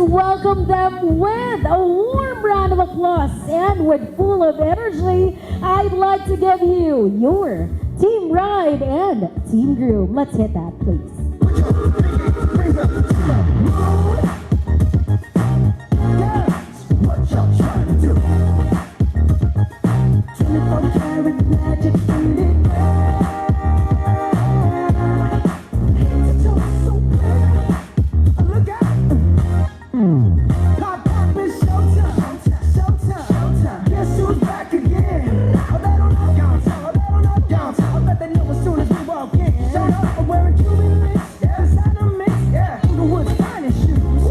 Welcome them with a warm round of applause and with full of energy, I'd like to give you your Team Ride and Team Groom. Let's hit that, please. What y'all trying to do? 24 karat magic in it. Head to toe so clear. Look out! Pop pop is showtime. Showtime. Guess who's back again? Oh, they don't know downtown. I bet they know as soon as we walk in. Showed up, I'm wearing Cuban links. Designer mix. Inglewood's finest shoes.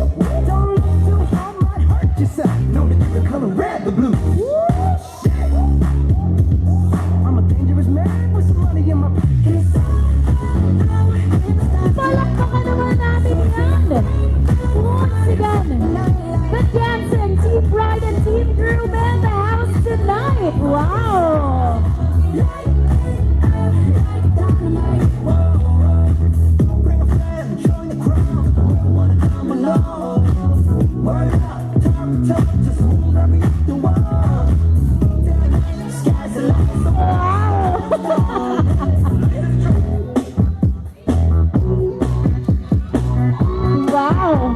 Don't look too hard, might hurt yourself. Know that you the color red, the blue. I'm a dangerous man with some money in my pocket. Palakpakan naman natin yan! Once again, the dancing Team Ride and Team Groom in the house tonight! Wow! Bring a friend, join the crowd. Wanna come along? Word up, talk, just move every the wall. Sky's the limit, so Wow!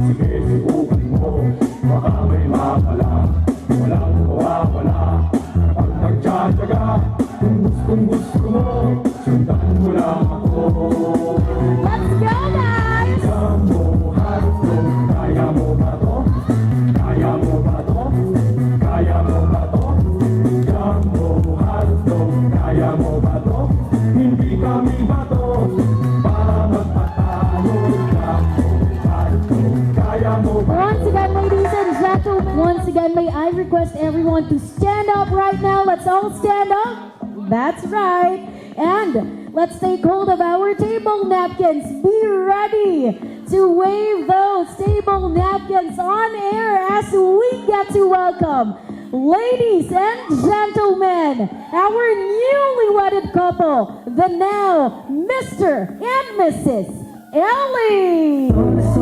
Sige, subukan mo, baka may mapala. Walang mawawala kapag nagtsatsaga. Kung gusto mo, sundan mo lang ako. Let's go, guys! Kaya mo ba to? Kaya mo ba to? Kaya mo ba to? Jambo, hardong, kaya mo ba to? Hindi kami ba to? Para magpatalo, jambo, hardong, kaya mo ba to? Once again, ladies and gentlemen, once again, may I request everyone to stand up right now. Let's all stand up. That's right. And let's take hold of our table napkins. Be ready to wave those table napkins on air as we get to welcome, ladies and gentlemen, our newly wedded couple, the now Mr. and Mrs. Ellie. Let's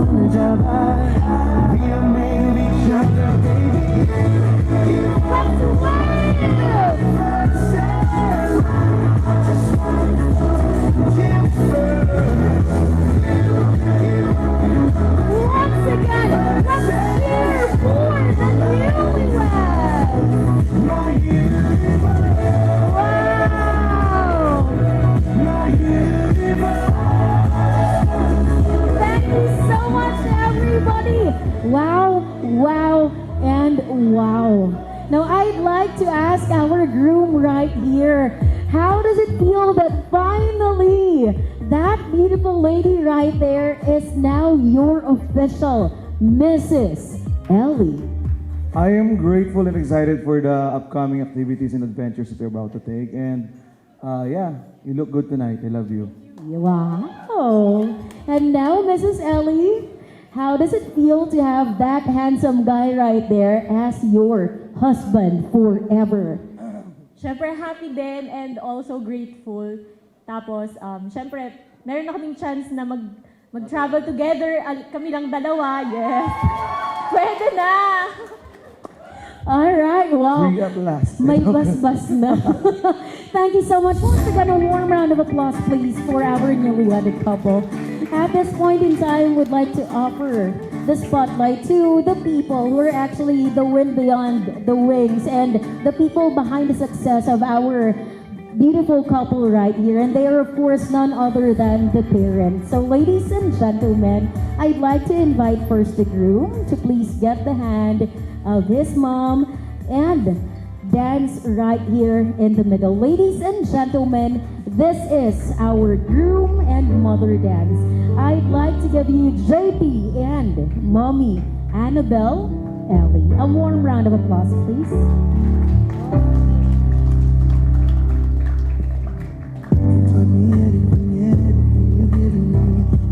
once again, let's cheer for the newlyweds. Wow! Thank you so much, everybody. Wow, and wow. Now, I'd like to ask our groom right here, how does it feel that finally that beautiful lady right there is now your official Mrs. Ellie? I am grateful and excited for the upcoming activities and adventures that you're about to take. And yeah, you look good tonight. I love you. Wow! And now, Mrs. Ellie, how does it feel to have that handsome guy right there as your husband forever? Siyempre, happy din and also grateful. Tapos, siyempre, meron na kaming chance na mag-travel together. Kami lang dalawa, yes. Pwede na! Alright, wow. Free at last. May bas-bas na. Thank you so much. Once again, a warm round of applause, please, for our newly wedded couple. At this point in time, we'd like to offer the spotlight to the people who are actually the wind beyond the wings and the people behind the success of our beautiful couple right here. And they are, of course, none other than the parents. So, ladies and gentlemen, I'd like to invite first the groom to please get the hand of his mom and dance right here in the middle. Ladies and gentlemen, this is our groom and mother dance. I'd like to give you JP and Mommy Annabelle Ellie. A warm round of applause, please.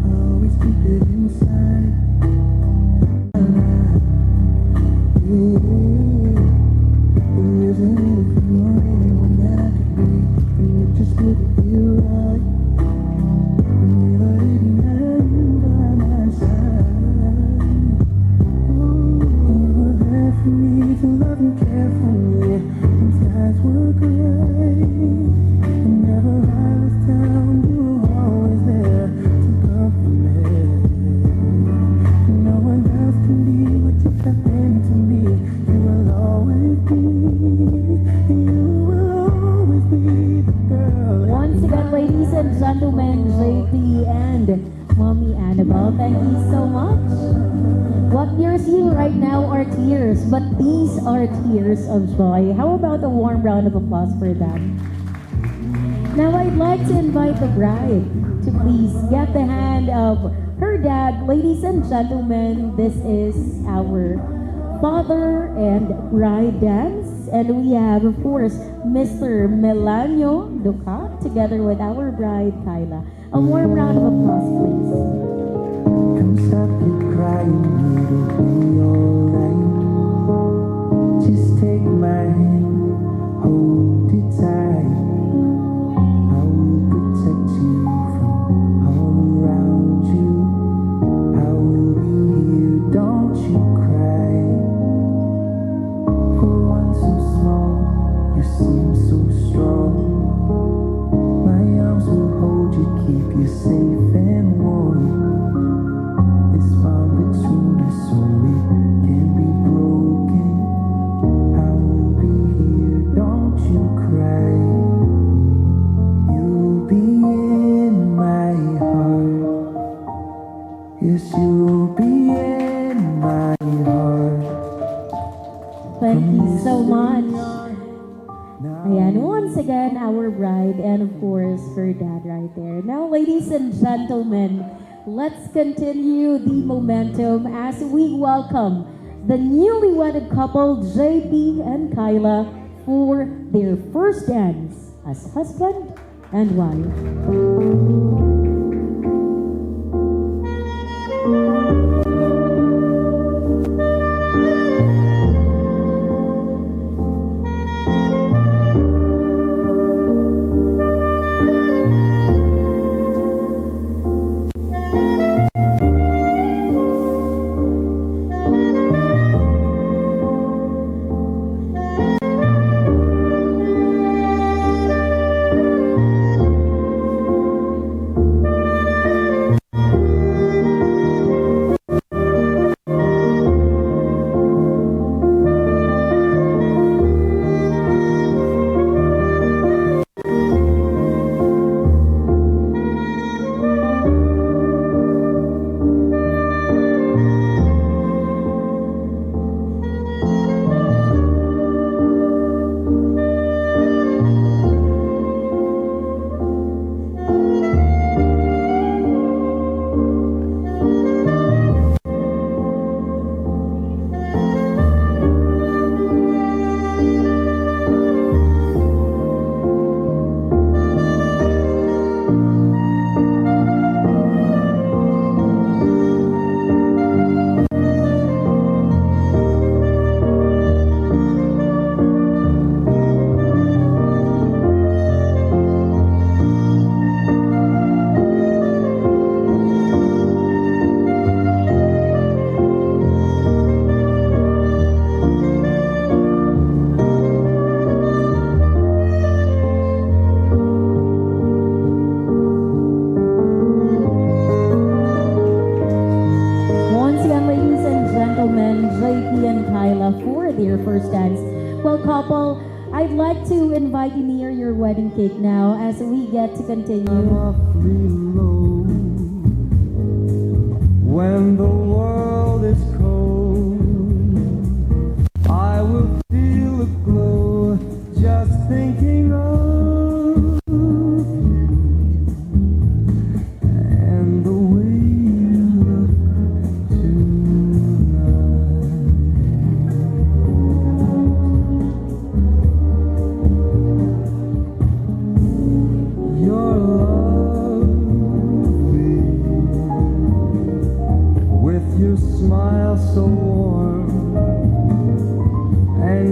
Always keep it inside. Just would feel right. and Mommy Annabelle. Thank you so much. What you're seeing right now are tears, but these are tears of joy. How about a warm round of applause for them? Now I'd like to invite the bride to please get the hand of her dad. Ladies and gentlemen, this is our father and bride dance. And we have, of course, Mr. Melanio Ducat together with our bride, Kyla. A warm round of applause, please. Come stop your crying, it'll be alright. Just take my hand, hold it tight. I will protect you from all around you. I will be here, don't you cry. For one so small, you seem so strong. My arms will hold you, keep you safe and warm. This bond between us so it can't be broken. I will be here, don't you cry. You'll be in my heart. Yes, you'll be in my heart. Thank you so much. Ayan, once again, our bride and of course, her dad right there. Now, ladies and gentlemen, let's continue the momentum as we welcome the newly wedded couple, JP and Kyla, for their first dance as husband and wife. I'd like to invite you near your wedding cake now as we get to continue. Awfully low when the world is cold. I will feel a glow just thinking of you and the way you look tonight. Your lovely with your smile so warm and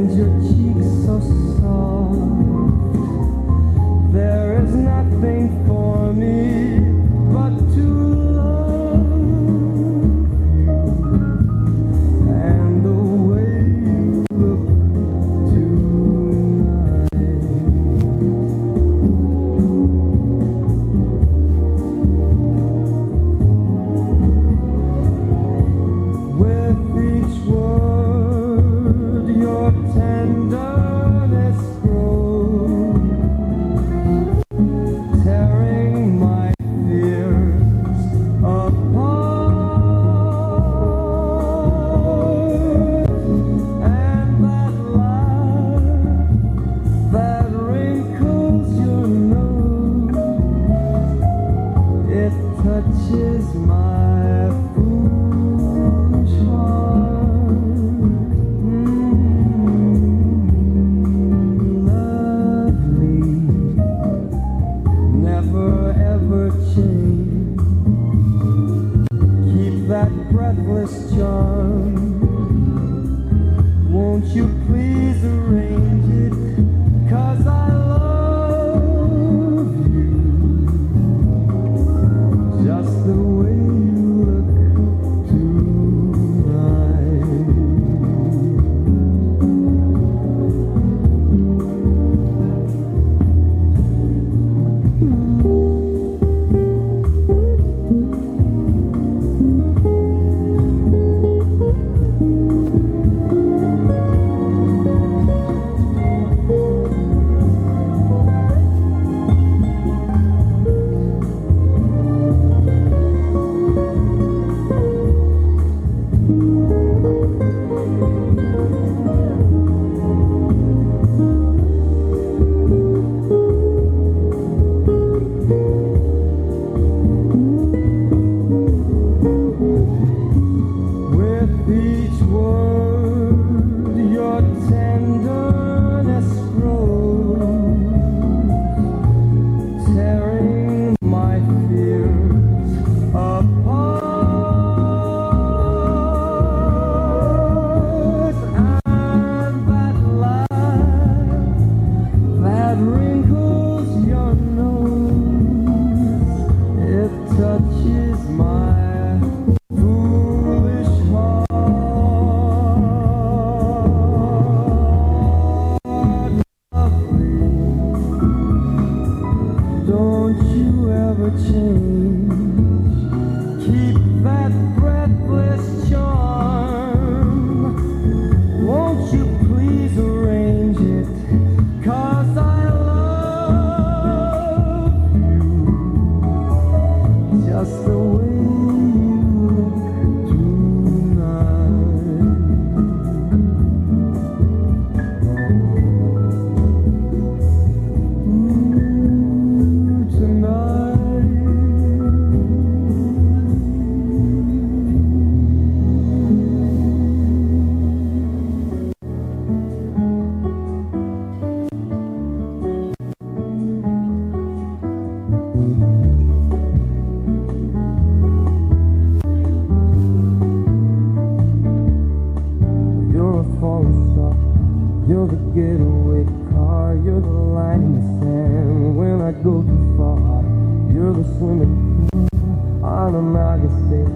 change. Keep that breathless charm. Won't you please arrange it? 'Cause I love you just the way you look tonight. You're a falling star, you're the getaway car, you're the line in the sand when I go too far. You're the swimming pool on an August day,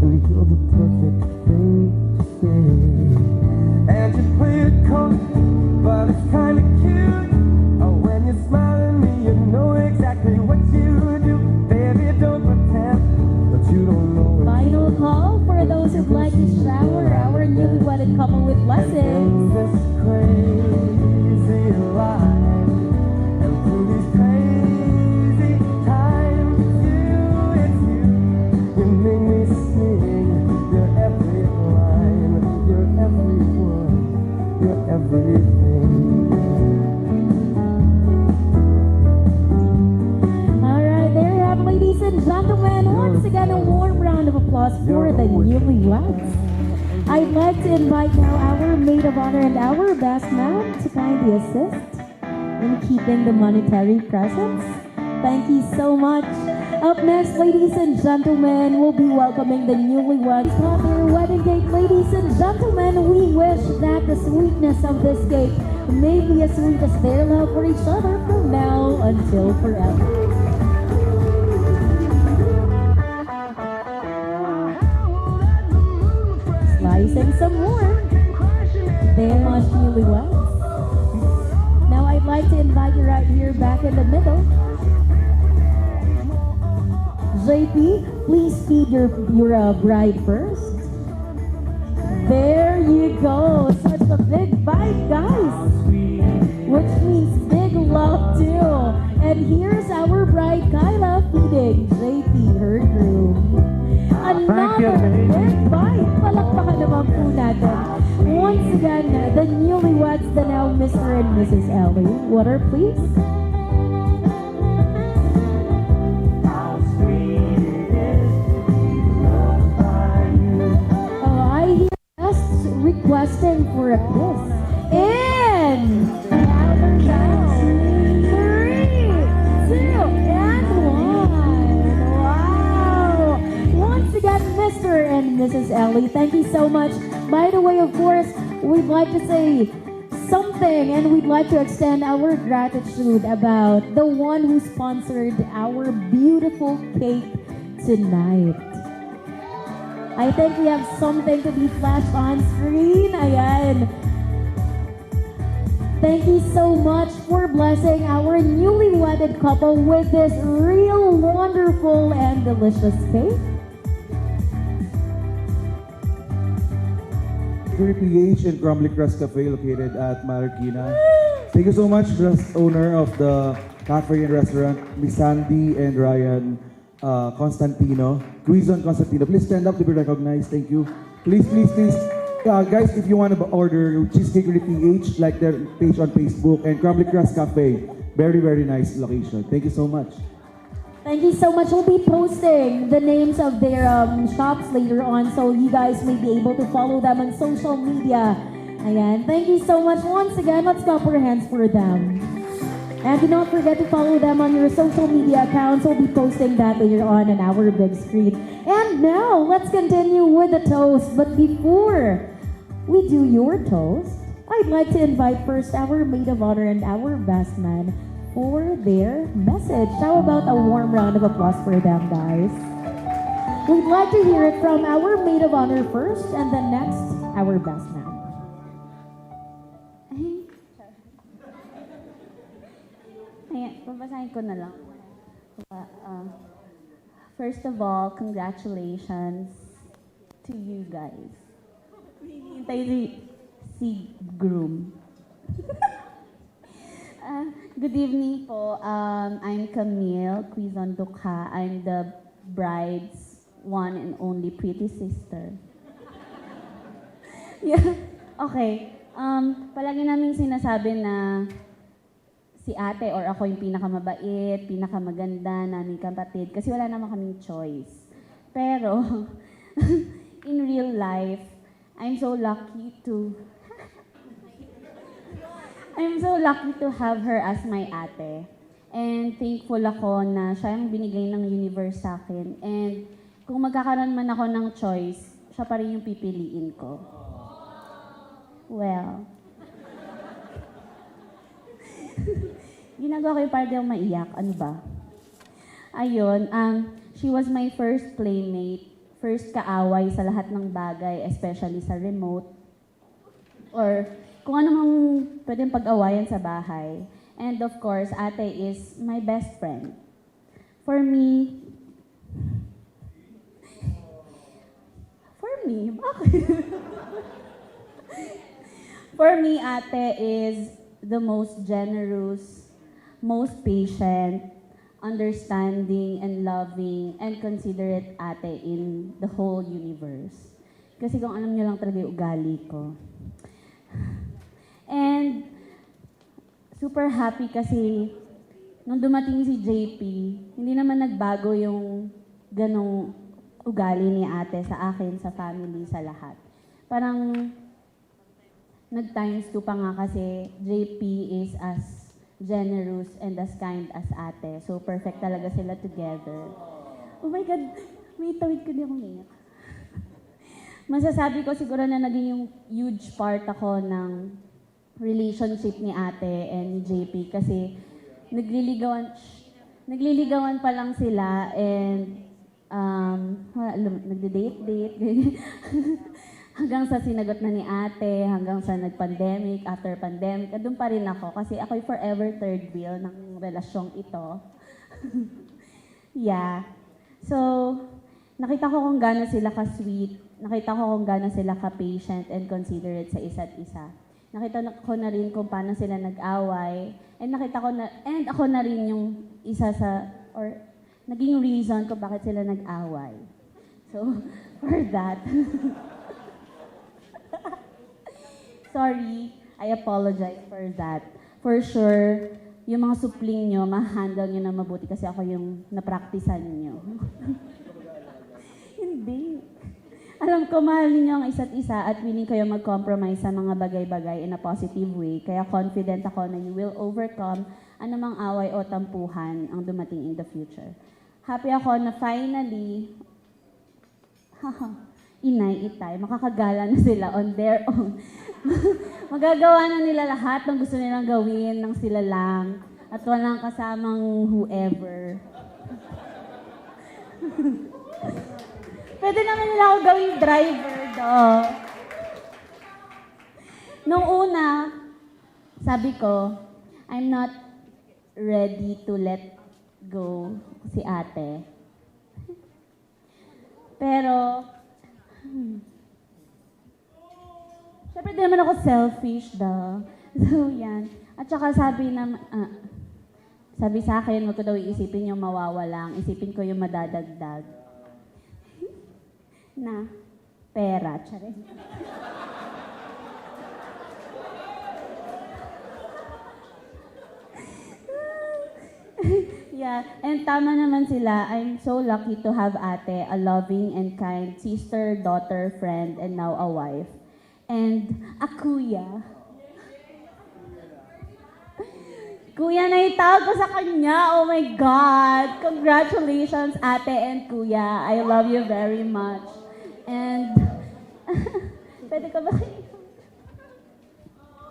and you're the perfect thing to say. And you play it cold, but it's kinda cute. Oh, when you smile at me, you know exactly what you do. Baby, don't pretend that you don't know it. Final call for those who'd like to shower our newly wedded couple with blessings. This crazy life, and through these crazy times, it's you. You make me sing your every line, your every word, your everything. All right, there you have it, ladies and gentlemen. Once again, a warm round of applause for the newlyweds. I'd like to invite now our maid of honor and our best man to kindly assist in keeping the monetary presents. Thank you so much. Up next, ladies and gentlemen, we'll be welcoming the newlyweds on their wedding cake. Ladies and gentlemen, we wish that the sweetness of this cake may be as sweet as their love for each other from now until forever. Slicing some more. They're much newlyweds. Now I'd like to invite you right here back in the middle. JP, please feed your bride first. There you go. Such a big bite, guys. Which means big love too. And here's our bride Kyla feeding JP her groom. Another big bite. Palakpakan naman po natin. Once again, the newlyweds, the now Mr. and Mrs. Ellie. Water, please. Oh, I hear guests requesting for a kiss. In! Louder now. 3, 2, and 1. Wow! Once again, Mr. and Mrs. Ellie, thank you so much. By the way, of course, we'd like to say something and we'd like to extend our gratitude about the one who sponsored our beautiful cake tonight. I think we have something to be flashed on screen. Ayan. Thank you so much for blessing our newly wedded couple with this real wonderful and delicious cake. PH and Crumbly Crust Cafe located at Marikina. Thank you so much, the owner of the cafe and restaurant, Miss Sandy and Ryan Constantino. Quizon Constantino. Please stand up to be recognized. Thank you. Please, please, please. Guys, if you want to order Cheesecake PH, like their page on Facebook, and Crumbly Crust Cafe. Very, very nice location. Thank you so much. Thank you so much. We'll be posting the names of their shops later on so you guys may be able to follow them on social media. Ayan. Thank you so much. Once again, let's clap our hands for them. And do not forget to follow them on your social media accounts. We'll be posting that later on our big screen. And now, let's continue with the toast. But before we do your toast, I'd like to invite first our maid of honor and our best man for their message. How about a warm round of applause for them, guys? We'd like to hear it from our maid of honor first, and then next, our best man. Ayan, babasahin ko na lang. First of all, congratulations to you guys. Hinihintay si groom. Good evening po. I'm Camille Quizon Dukha. I'm the bride's one and only pretty sister. Yeah. Okay. Palagi naming sinasabi na si ate or ako yung pinakamabait, pinakamaganda naming kapatid kasi wala naman kaming choice. Pero, in real life, I'm so lucky to have her as my ate. And thankful ako na siya yung binigay ng universe sa akin. And kung magkakaroon man ako ng choice, siya pa rin yung pipiliin ko. Well, ginagawa ko yung parang maiyak. Ano ba? Ayun, she was my first playmate, first kaaway sa lahat ng bagay, especially sa remote. Or kung ano mang pwedeng pag-awayan sa bahay. And of course, ate is my best friend. For me, bakit? For me, ate is the most generous, most patient, understanding, and loving, and considerate ate in the whole universe. Kasi kung alam niyo lang talaga yung ugali ko. And super happy kasi nung dumating si JP, hindi naman nagbago yung ganong ugali ni ate sa akin, sa family, sa lahat. Parang nag-times 2 pa nga kasi JP is as generous and as kind as ate. So perfect talaga sila together. Oh my God, may tawid ko di akong iyak. Masasabi ko siguro na naging yung huge part ako ng relationship ni ate and ni JP kasi nagliligawan pa lang sila and nagde-date. Hanggang sa sinagot na ni ate, hanggang sa nag-pandemic, after pandemic, doon pa rin ako kasi ako'y forever third wheel ng relasyong ito. Yeah. So, nakita ko kung gaano sila ka-sweet, nakita ko kung gaano sila ka-patient and considerate sa isa't isa. Nakita ko na rin kung paano sila nag-away, and ako na rin yung isa sa, or naging reason kung bakit sila nag-away. So, for that, sorry, I apologize for that. For sure, yung mga supling nyo, ma-handle nyo na mabuti kasi ako yung napraktisan nyo. Hindi. Alam ko, mahal ninyo ang isa't isa at willing kayo mag-compromise sa mga bagay-bagay in a positive way. Kaya confident ako na you will overcome anumang away o tampuhan ang dumating in the future. Happy ako na finally, inay, itay, makakagala na sila on their own. Magagawa na nila lahat ng gusto nilang gawin ng sila lang at walang kasamang whoever. Pwede naman nila ako gawing driver, Nung una, sabi ko, I'm not ready to let go si ate. Pero, syempre di naman ako selfish, So, yan. At saka sabi sa akin, wag ko daw iisipin yung mawawalang, isipin ko yung madadagdag. Na pera. Charing. Yeah, and tama naman sila. I'm so lucky to have ate, a loving and kind sister, daughter, friend, and now a wife. And a kuya. Kuya, naitawag ko sa kanya. Oh my God. Congratulations, ate and kuya. I love you very much. And, pwede ka ba?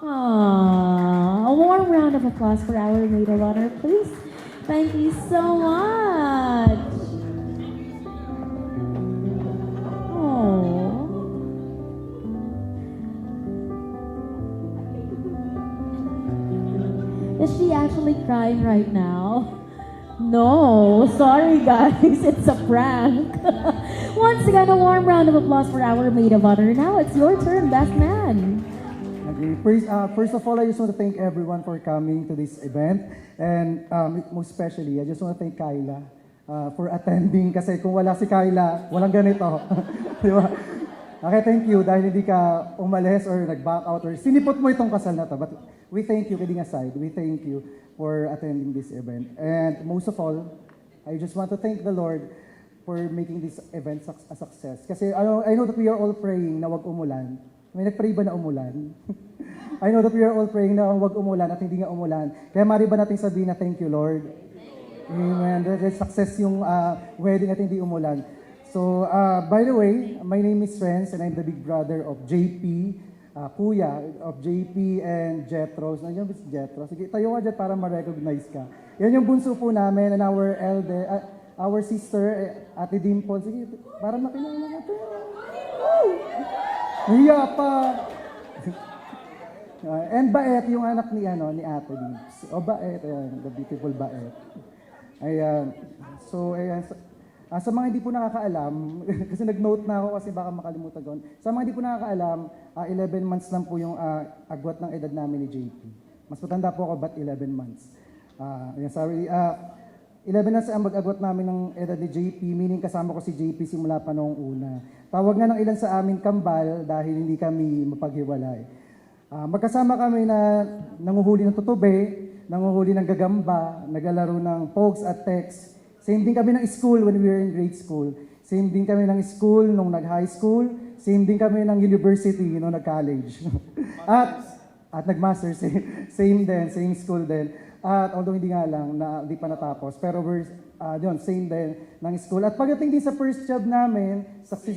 A warm round of applause for our maid of honor, please. Thank you so much. Oh. Is she actually crying right now? No, sorry guys, it's a prank. Once again, a warm round of applause for our maid of honor. Now it's your turn, best man. Okay. First of all, I just want to thank everyone for coming to this event. And most especially, I just want to thank Kyla for attending. Kasi kung wala si Kyla, walang ganito. Di ba? Okay, thank you dahil hindi ka umalis or nag-back out or sinipot mo itong kasal na to. But we thank you, kidding aside, we thank you for attending this event. And most of all, I just want to thank the Lord for making this event a success. Kasi I know that we are all praying na wag umulan. May nag-pray ba na umulan? I know that we are all praying na wag umulan at hindi nga umulan. Kaya mari ba natin sabihin na thank you, Lord? Amen. That is success yung wedding at hindi umulan. So, by the way, my name is Renz and I'm the big brother of JP, kuya of JP and Jetro. Nandiyan ba si Jetro? Sige, tayo ka dyan para ma-recognize ka. Yan yung bunso po namin and our sister, Ate Dimple. Sige, para makilala natin. Hiya pa! And Baet, yung anak ni Ate Dims. O Baet, ayan, the beautiful Baet. Ayan. So, ayan. Sa mga hindi po nakakaalam, kasi nag-note na ako kasi baka makalimutan ko. Sa mga hindi po nakakaalam, 11 months lang po yung agwat ng edad namin ni JP. Mas matanda po ako, but 11 months. 11 months ang mag-agwat namin ng edad ni JP, meaning kasama ko si JP simula pa noong una. Tawag nga ng ilan sa amin kambal dahil hindi kami mapaghiwalay. Magkasama kami na nanguhuli ng tutube, nanguhuli ng gagamba, naglalaro ng pogs at text. Same din kami ng school when we were in grade school. Same din kami ng school nung nag-high school. Same din kami ng university nung nag-college. at nag-master, same din, same school din. At although hindi nga lang, hindi pa natapos. Pero we're, same din ng school. At pagdating din sa first job namin, saksi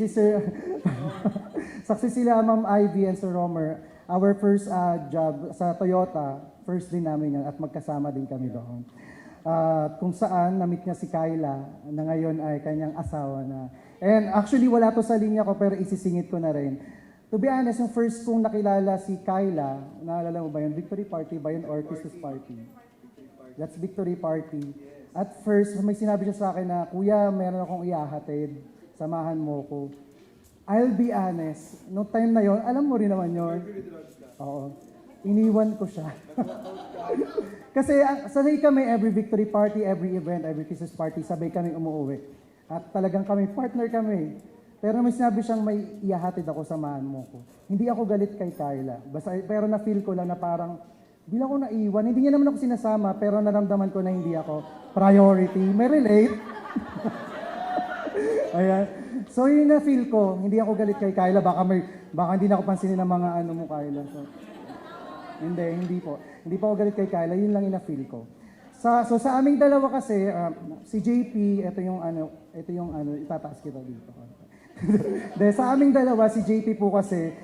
sila Ma'am Ivy and Sir Romer, our first job sa Toyota, first din namin yan at magkasama din kami doon. Kung saan na-meet niya si Kyla na ngayon ay kanyang asawa na. And actually wala to sa linya ko pero isisingit ko na rin. To be honest, yung first kong nakilala si Kyla, naalala mo ba yun? Victory party ba yun or Christmas party? That's victory party. At first, may sinabi siya sa akin na, Kuya, meron akong iahatid. Samahan mo ko. I'll be honest, no time na yon, alam mo rin naman yun. Oo. Iniwan ko siya. Kasi sanay kami every victory party, every event, every Christmas party, sabay kami umuwi. At talagang kami, partner kami. Pero may sinabi siyang may iyahatid ako, samahan mo ko. Hindi ako galit kay Kyla. Pero na-feel ko lang na parang, di lang ako naiwan. Hindi niya naman ako sinasama, pero naramdaman ko na hindi ako priority. May relate? Ayan. So yun na-feel ko, hindi ako galit kay Kyla. Baka hindi na ako pansinin ng mga ano mo, Kyla. So, hindi po. Hindi po ako galit kay Kyla, yun lang yung na-feel ko. So sa aming dalawa kasi, si JP, ito yung itataas kita dito. Sa aming dalawa, si JP po kasi,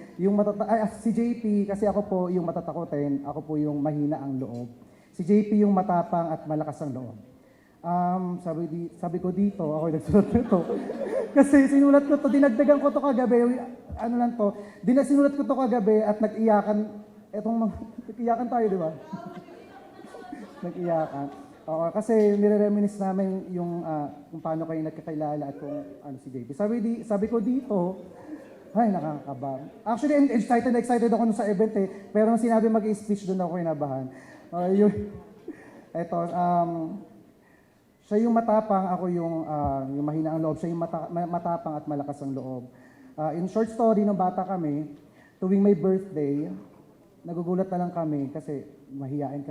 si JP kasi ako po yung matatakotin, ako po yung mahina ang loob. Si JP yung matapang at malakas ang loob. Sabi ko dito, ako yung nagsulat nito. Kasi sinulat ko to, dinagdagan ko to kagabi, sinulat ko to kagabi at nag-iyakan, nag-iyakan tayo, di ba? Nag-iyakan. Kasi nire-reminisce namin yung kung paano kayo nagkakilala at kung ano si JP. Sabi ko dito, ay nakakaba. Actually, excited ako sa event pero nung sinabi mag-i-speech doon ako kinabahan. Siya yung matapang, ako yung mahina ang loob. Siya yung matapang at malakas ang loob. In short story, nung bata kami, tuwing may birthday, nagugulat na lang kami kasi mahihain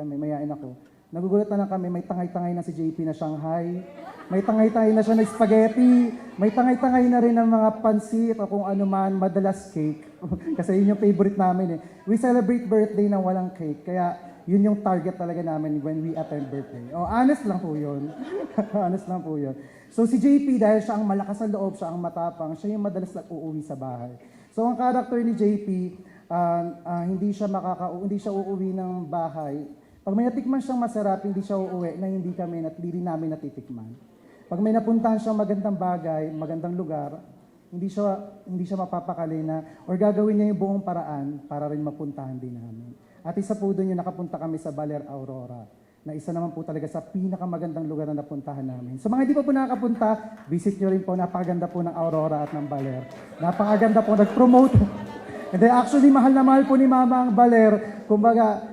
ako. Nagugulat na lang kami, may tangay-tangay na si JP na Shanghai, may tangay-tangay na siya na spaghetti, may tangay-tangay na rin ng mga pansit o kung ano man, madalas cake. Kasi yun yung favorite namin We celebrate birthday nang walang cake, kaya yun yung target talaga namin when we attend birthday. Honest lang po yun. Honest lang po yun. So si JP, dahil siya ang malakas ang loob, siya ang matapang, siya yung madalas uuwi sa bahay. So ang character ni JP, hindi siya uuwi ng bahay. Pag may natikman siyang masarap, hindi siya uuwi na hindi rin namin natitikman. Pag may napuntahan siyang magandang bagay, magandang lugar, hindi siya mapapakali na or gagawin niya yung buong paraan para rin mapuntahan din namin. At isa po doon yung nakapunta kami sa Baler Aurora. na isa naman po talaga sa pinakamagandang lugar na napuntahan namin. Sa mga hindi pa po nakakapunta, visit nyo rin po. Napakaganda po ng Aurora at ng Baler. Napakaganda po, nag-promote. And then actually, mahal na mahal po ni Mama ang Baler. Kumbaga,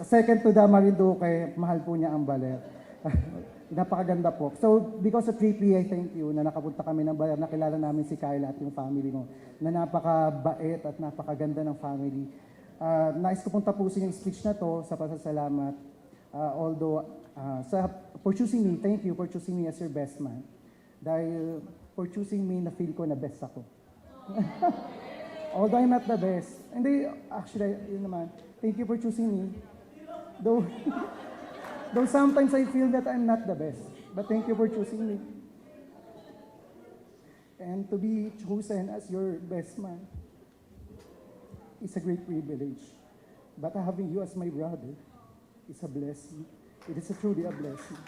second to the Marinduque, mahal po niya ang Baler. Napakaganda po. So, because of 3P, I thank you na nakapunta kami ng Baler, nakilala namin si Kyla at yung family mo, na napakabait at napakaganda ng family. Nais ko pong tapusin yung speech na to sa pasasalamat. For choosing me, thank you for choosing me as your best man. Dahil for choosing me, na-feel ko na best ako. Although I'm not the best. Hindi, actually, yun naman. Thank you for choosing me. Though sometimes I feel that I'm not the best. But thank you for choosing me. And to be chosen as your best man is a great privilege. But having you as my brother is a blessing. It is truly a blessing.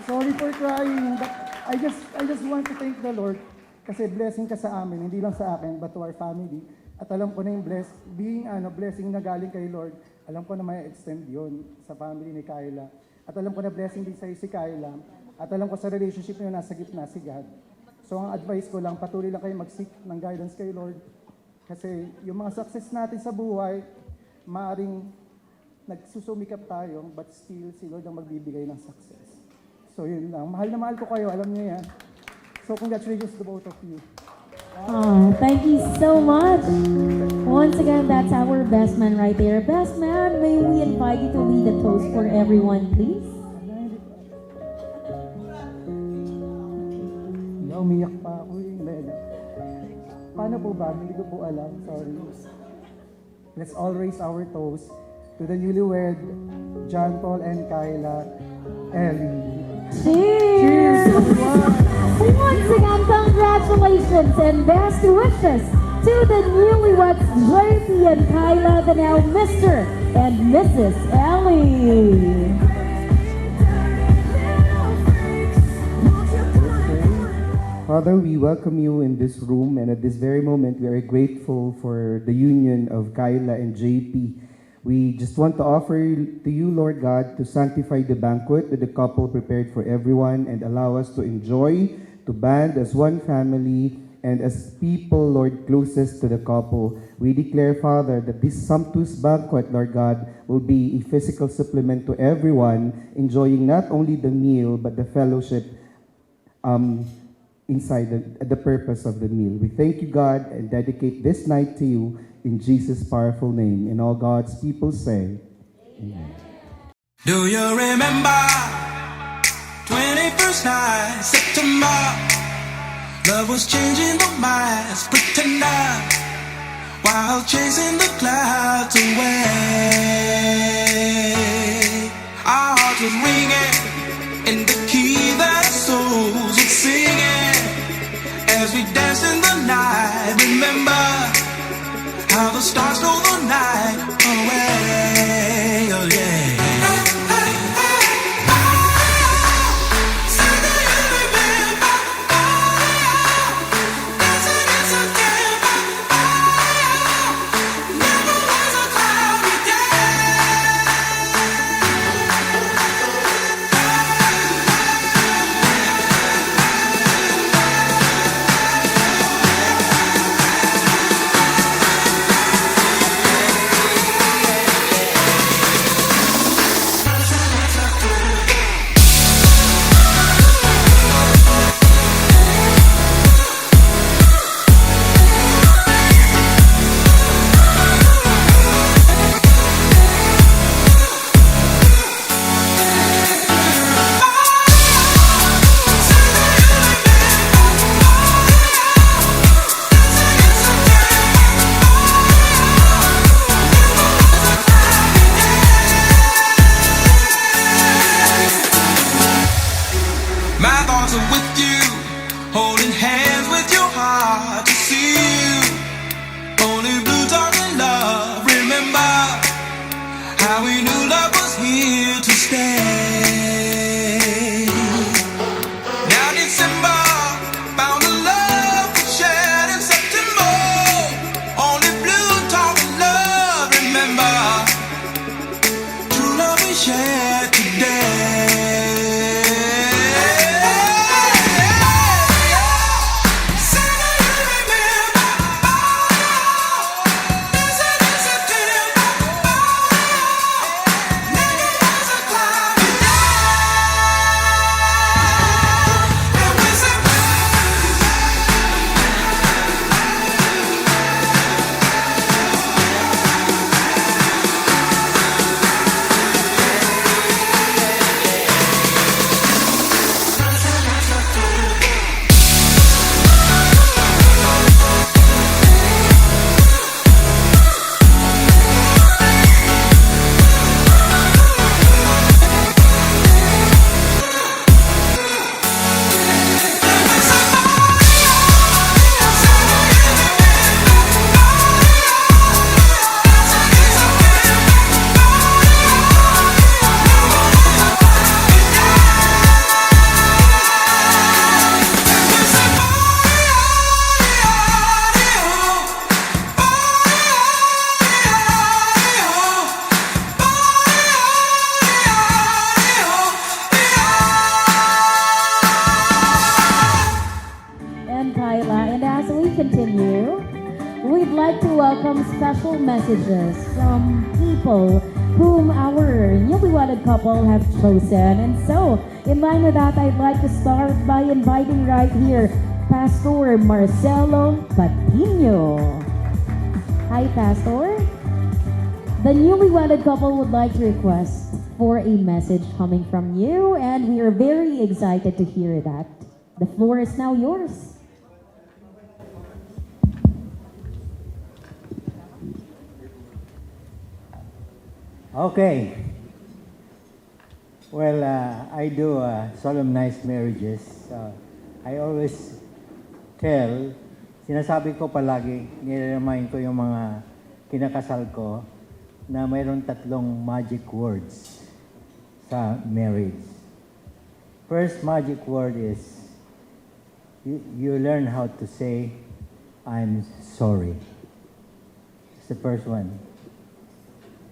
Sorry for crying, but I just want to thank the Lord kasi blessing ka sa amin, hindi lang sa akin, but to our family. At alam ko na yung blessing na galing kay Lord, alam ko na may extend yon sa family ni Kyla. At alam ko na blessing din sa'yo si Kyla. At alam ko sa relationship niyo nasa gitna si God. So ang advice ko lang, patuloy lang kayo mag-seek ng guidance kay Lord. Kasi yung mga success natin sa buhay, maaring nagsusumikap tayo, but still si Lord ang magbibigay ng success. So yun lang. Mahal na mahal ko kayo, alam niyo yan. So congratulations to both of you. Oh, thank you so much. Once again, that's our best man right there. Best man, may we invite you to lead a toast for everyone, please? Umiyak pa ako yung Lena. Paano po ba? Hindi ko po alam. Sorry. Let's all raise our toast to the newlywed John Paul and Kyla Ellie. Cheers! Once again, congratulations and best wishes to the newlyweds JP and Kyla, the now Mr. and Mrs. Ellie. Father, we welcome you in this room, and at this very moment, we are grateful for the union of Kyla and JP. We just want to offer to you, Lord God, to sanctify the banquet that the couple prepared for everyone and allow us to enjoy, to band as one family and as people, Lord, closest to the couple. We declare, Father, that this sumptuous banquet, Lord God, will be a physical supplement to everyone, enjoying not only the meal, but the fellowship inside the purpose of the meal. We thank you, God, and dedicate this night to you in Jesus' powerful name. And all God's people say, Amen. Do you remember 21st night, September? Love was changing the minds, pretender, while chasing the clouds away. Our hearts was ringing in the key that our souls were singing as we danced in the night. Remember how the stars stole the night away. Oh yeah. True love is share today. And Kyla, and as we continue, we'd like to welcome special messages from people whom our newly wedded couple have chosen. And so, in line with that, I'd like to start by inviting right here Pastor Marcelo Patino. Hi, Pastor. The newly wedded couple would like to request for a message coming from you, and we are very excited to hear that. The floor is now yours. Okay. Well, I do solemnize marriages. I always sinasabi ko palagi, nire-remind ko yung mga kinakasal ko na mayroon 3 magic words sa marriage. First magic word is, you learn how to say, I'm sorry. It's the first one.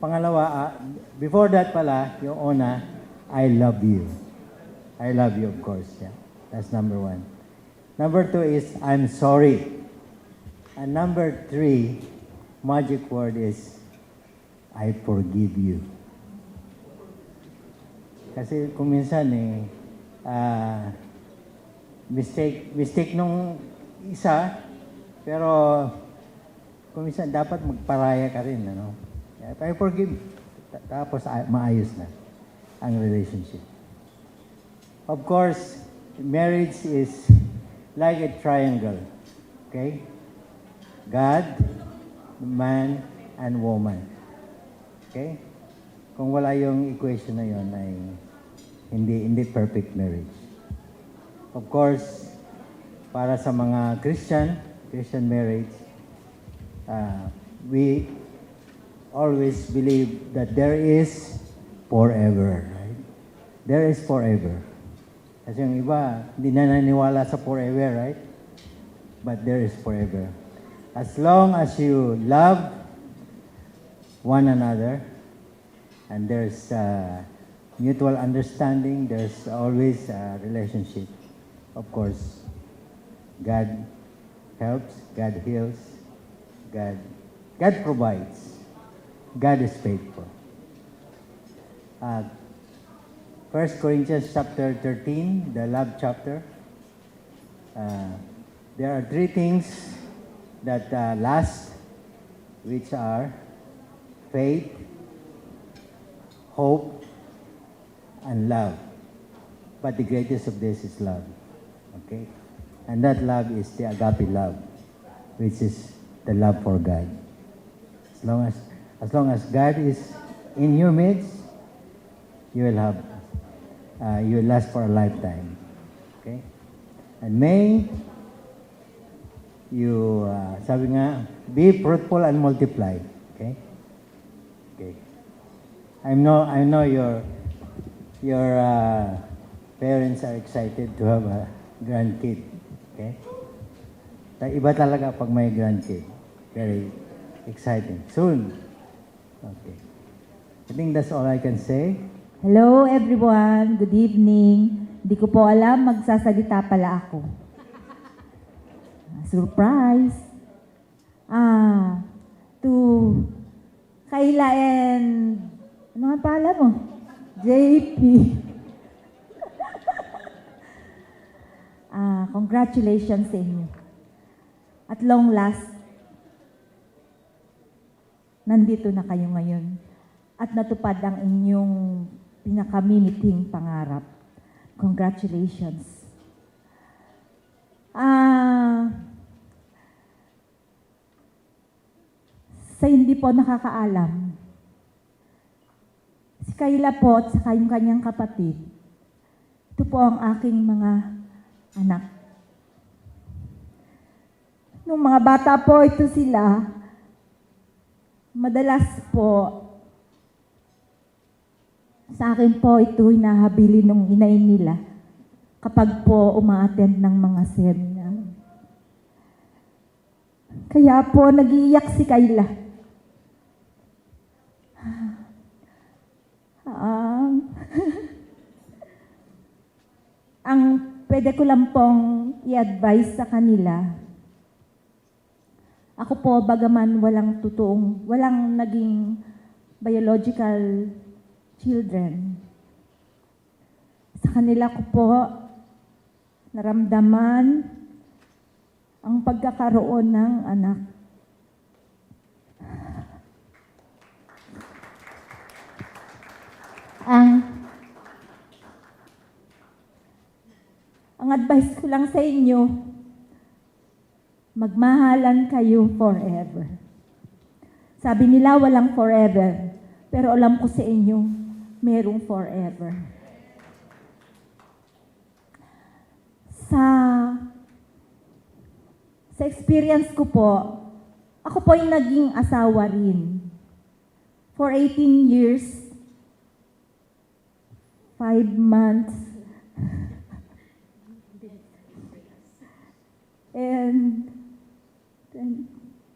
Pangalawa, before that pala, yung una, I love you. I love you, of course. Yeah. That's number 1. Number 2 is, I'm sorry. And number 3, magic word is, I forgive you. Kasi kung minsan mistake nung isa, pero kung minsan dapat magparaya ka rin, ano? I forgive. Tapos maayos na ang relationship. Of course, marriage is like a triangle. Okay? God, man, and woman. Okay? Kung wala yung equation na yun, ay hindi perfect marriage. Of course, para sa mga Christian marriage, we always believe that there is forever, right? There is forever. Kasi yung iba, hindi na naniwala sa forever, right? But there is forever. As long as you love one another, and there's mutual understanding, there's always a relationship. Of course, God helps, God heals, God provides. God is faithful. 1 Corinthians chapter 13, the love chapter. There are 3 things that last, which are faith, hope, and love. But the greatest of this is love. Okay? And that love is the agape love, which is the love for God. As long as God is in your midst, you will last for a lifetime. Okay? And may you, sabi nga, be fruitful and multiply. Okay? Okay. I know your parents are excited to have a grandkid. Okay? Iba talaga pag may grandkid. Very exciting. Soon. Okay. I think that's all I can say. Hello everyone, good evening. Di ko po alam, magsasalita pala ako. Surprise! To Kayla and, ano nga pala mo? JP. Congratulations sa inyo. At long last, nandito na kayo ngayon. At natupad ang inyong pinakamimiting pangarap. Congratulations. Sa hindi po nakakaalam, si Kayla po at saka yung kanyang kapatid, ito po ang aking mga anak. Nung mga bata po, ito sila, madalas po, sa akin po ito hinahabilin ng inay nila kapag po uma-attend ng mga seminar. Kaya po nag-iiyak si Kayla. Ang pwede ko lang pong i-advise sa kanila, ako po bagaman walang naging biological children. Sa kanila ko po naramdaman ang pagkakaroon ng anak. Ang advice ko lang sa inyo, magmahalan kayo forever. Sabi nila walang forever, pero alam ko sa inyo, merong forever. Sa experience ko po, ako po yung naging asawa rin. For 18 years, 5 months, and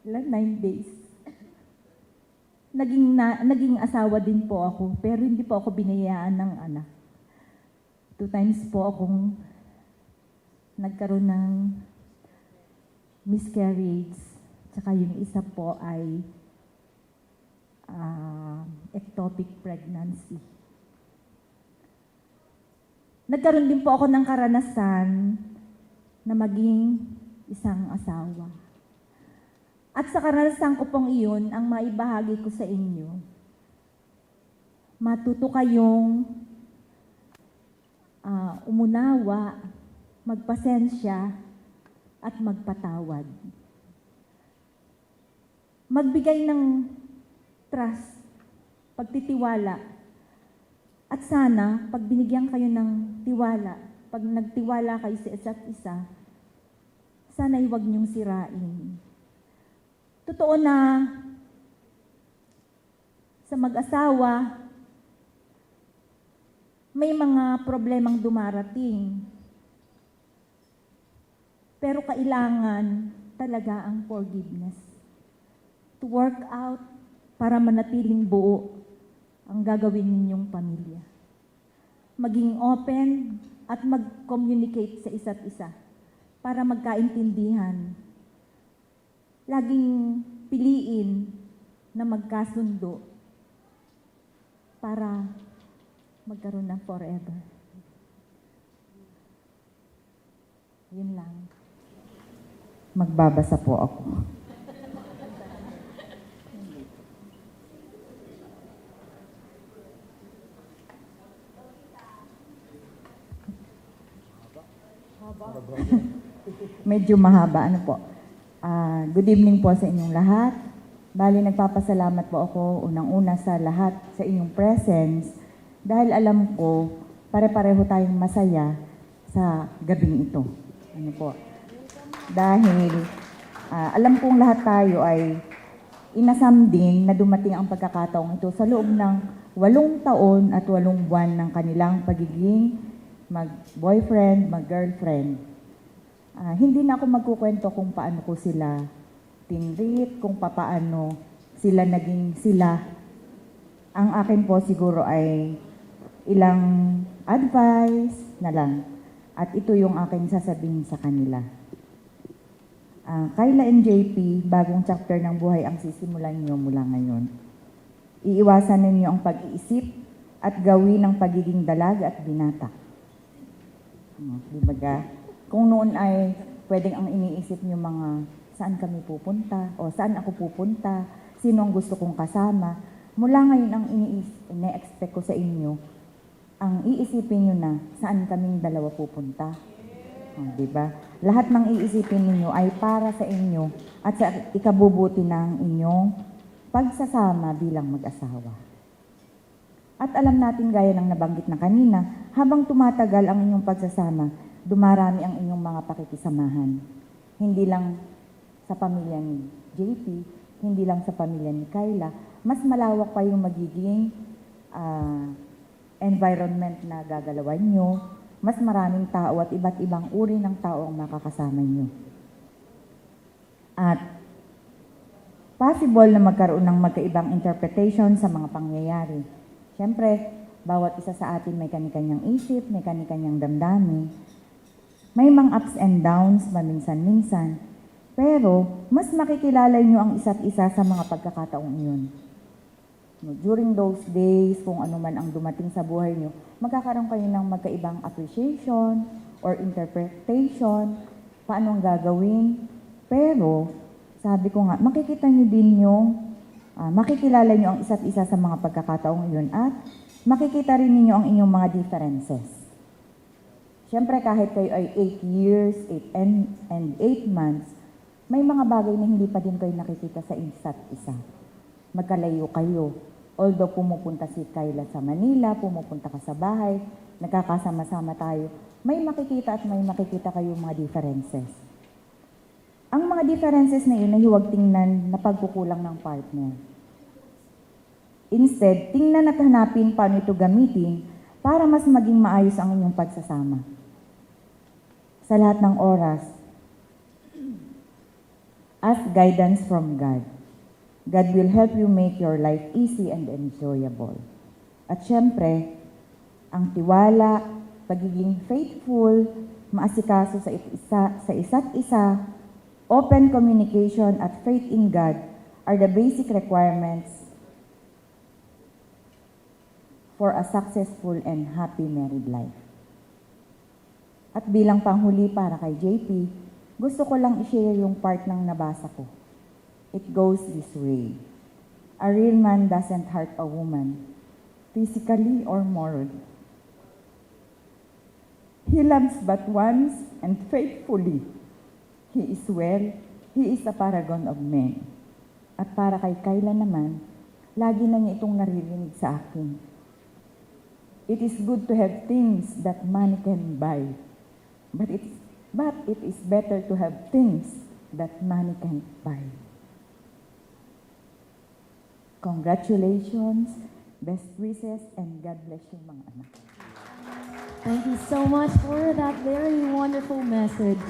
9 days. Naging asawa din po ako, pero hindi po ako binayaan ng anak. 2 times po akong nagkaroon ng miscarriage, tsaka yung isa po ay ectopic pregnancy. Nagkaroon din po ako ng karanasan na maging isang asawa. At sa karanasan ko pong iyon, ang maibahagi ko sa inyo, matuto kayong umunawa, magpasensya, at magpatawad. Magbigay ng trust, pagtitiwala, at sana, pag binigyan kayo ng tiwala, pag nagtiwala kayo sa isa't isa, sana huwag niyong sirain. Totoo na sa mag-asawa, may mga problemang dumarating. Pero kailangan talaga ang forgiveness. To work out para manatiling buo ang gagawin ninyong pamilya. Maging open at mag-communicate sa isa't isa para magkaintindihan. Laging piliin na magkasundo para magkaroon ng forever. Yun lang. Magbabasa po ako. Medyo mahaba. Ano po? Good evening po sa inyong lahat. Bali, nagpapasalamat po ako unang-una sa lahat sa inyong presence dahil alam ko pare-pareho tayong masaya sa gabing ito. Ano po? Dahil alam kong lahat tayo ay inasam din na dumating ang pagkakataong ito sa loob ng 8 taon at 8 buwan ng kanilang pagiging mag-boyfriend, mag-girlfriend. Hindi na ako magkukwento kung paano ko sila tinreat, kung paano sila naging sila Ang akin po siguro ay ilang advice na lang. At ito yung aking sasabihin sa kanila. Kyla and JP, bagong chapter ng buhay ang sisimulan niyo mula ngayon. Iiwasan ninyo ang pag-iisip at gawin ang pagiging dalaga at binata. Di ba ga? Kung noon ay pwedeng ang iniisip niyo mga saan kami pupunta o saan ako pupunta, sino ang gusto kong kasama, mula ngayon ang ine-expect ko sa inyo, ang iisipin niyo na saan kaming dalawa pupunta. Di ba? Lahat ng iisipin ninyo ay para sa inyo at sa ikabubuti ng inyong pagsasama bilang mag-asawa. At alam natin gaya ng nabanggit na kanina, habang tumatagal ang inyong pagsasama, dumarami ang inyong mga pakikisamahan. Hindi lang sa pamilya ni JP, hindi lang sa pamilya ni Kyla, mas malawak pa yung magiging environment na gagalawan nyo, mas maraming tao at iba't ibang uri ng tao ang makakasama nyo. At possible na magkaroon ng magkaibang interpretation sa mga pangyayari. Siyempre, bawat isa sa atin may kani-kanyang isip, may kani-kanyang damdamin. May mga ups and downs maminsan-minsan, pero mas makikilala nyo ang isa't isa sa mga pagkakataong iyon. During those days, kung ano man ang dumating sa buhay nyo, magkakaroon kayo ng magkaibang appreciation or interpretation, paano ang gagawin. Pero, sabi ko nga, makikita nyo din yung, makikilala nyo ang isa't isa sa mga pagkakataong iyon at makikita rin ninyo ang inyong mga differences. Siyempre, kahit kayo ay 8 years, 8 and 8 months, may mga bagay na hindi pa din kayo nakikita sa isa't isa. Magkalayo kayo. Although pumupunta si Kyla sa Manila, pumupunta ka sa bahay, nagkakasama-sama tayo, may makikita at may makikita kayong mga differences. Ang mga differences na yun ay huwag tingnan na pagkukulang ng partner. Instead, tingnan at hanapin paano ito gamitin para mas maging maayos ang inyong pagsasama. Sa lahat ng oras, ask guidance from God. God will help you make your life easy and enjoyable. At syempre, ang tiwala, pagiging faithful, maasikaso sa isa't isa, open communication at faith in God are the basic requirements for a successful and happy married life. At bilang panghuli para kay JP, gusto ko lang i-share yung part ng nabasa ko. It goes this way. A real man doesn't hurt a woman, physically or morally. He loves but once and faithfully. He is well, he is a paragon of men. At para kay Kyla naman, lagi na niya itong naririnig sa akin. It is good to have things that money can buy, but it is better to have things that money can't buy. Congratulations, best wishes, and God bless you mga anak. Thank you so much for that very wonderful message.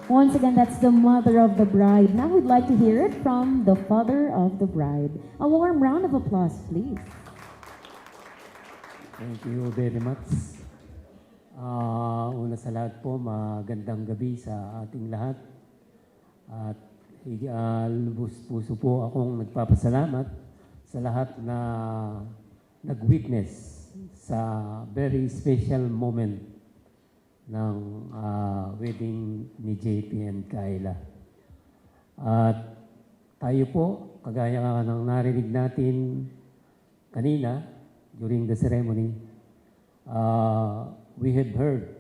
Once again, that's the mother of the bride. Now we'd like to hear it from the father of the bride. A warm round of applause, please. Thank you very much. Una sa lahat po, magandang gabi sa ating lahat. At lubos puso po akong nagpapasalamat sa lahat na nag-witness sa very special moment ng wedding ni JP and Kyla. At tayo po, kagaya nga ng narinig natin kanina during the ceremony, we have heard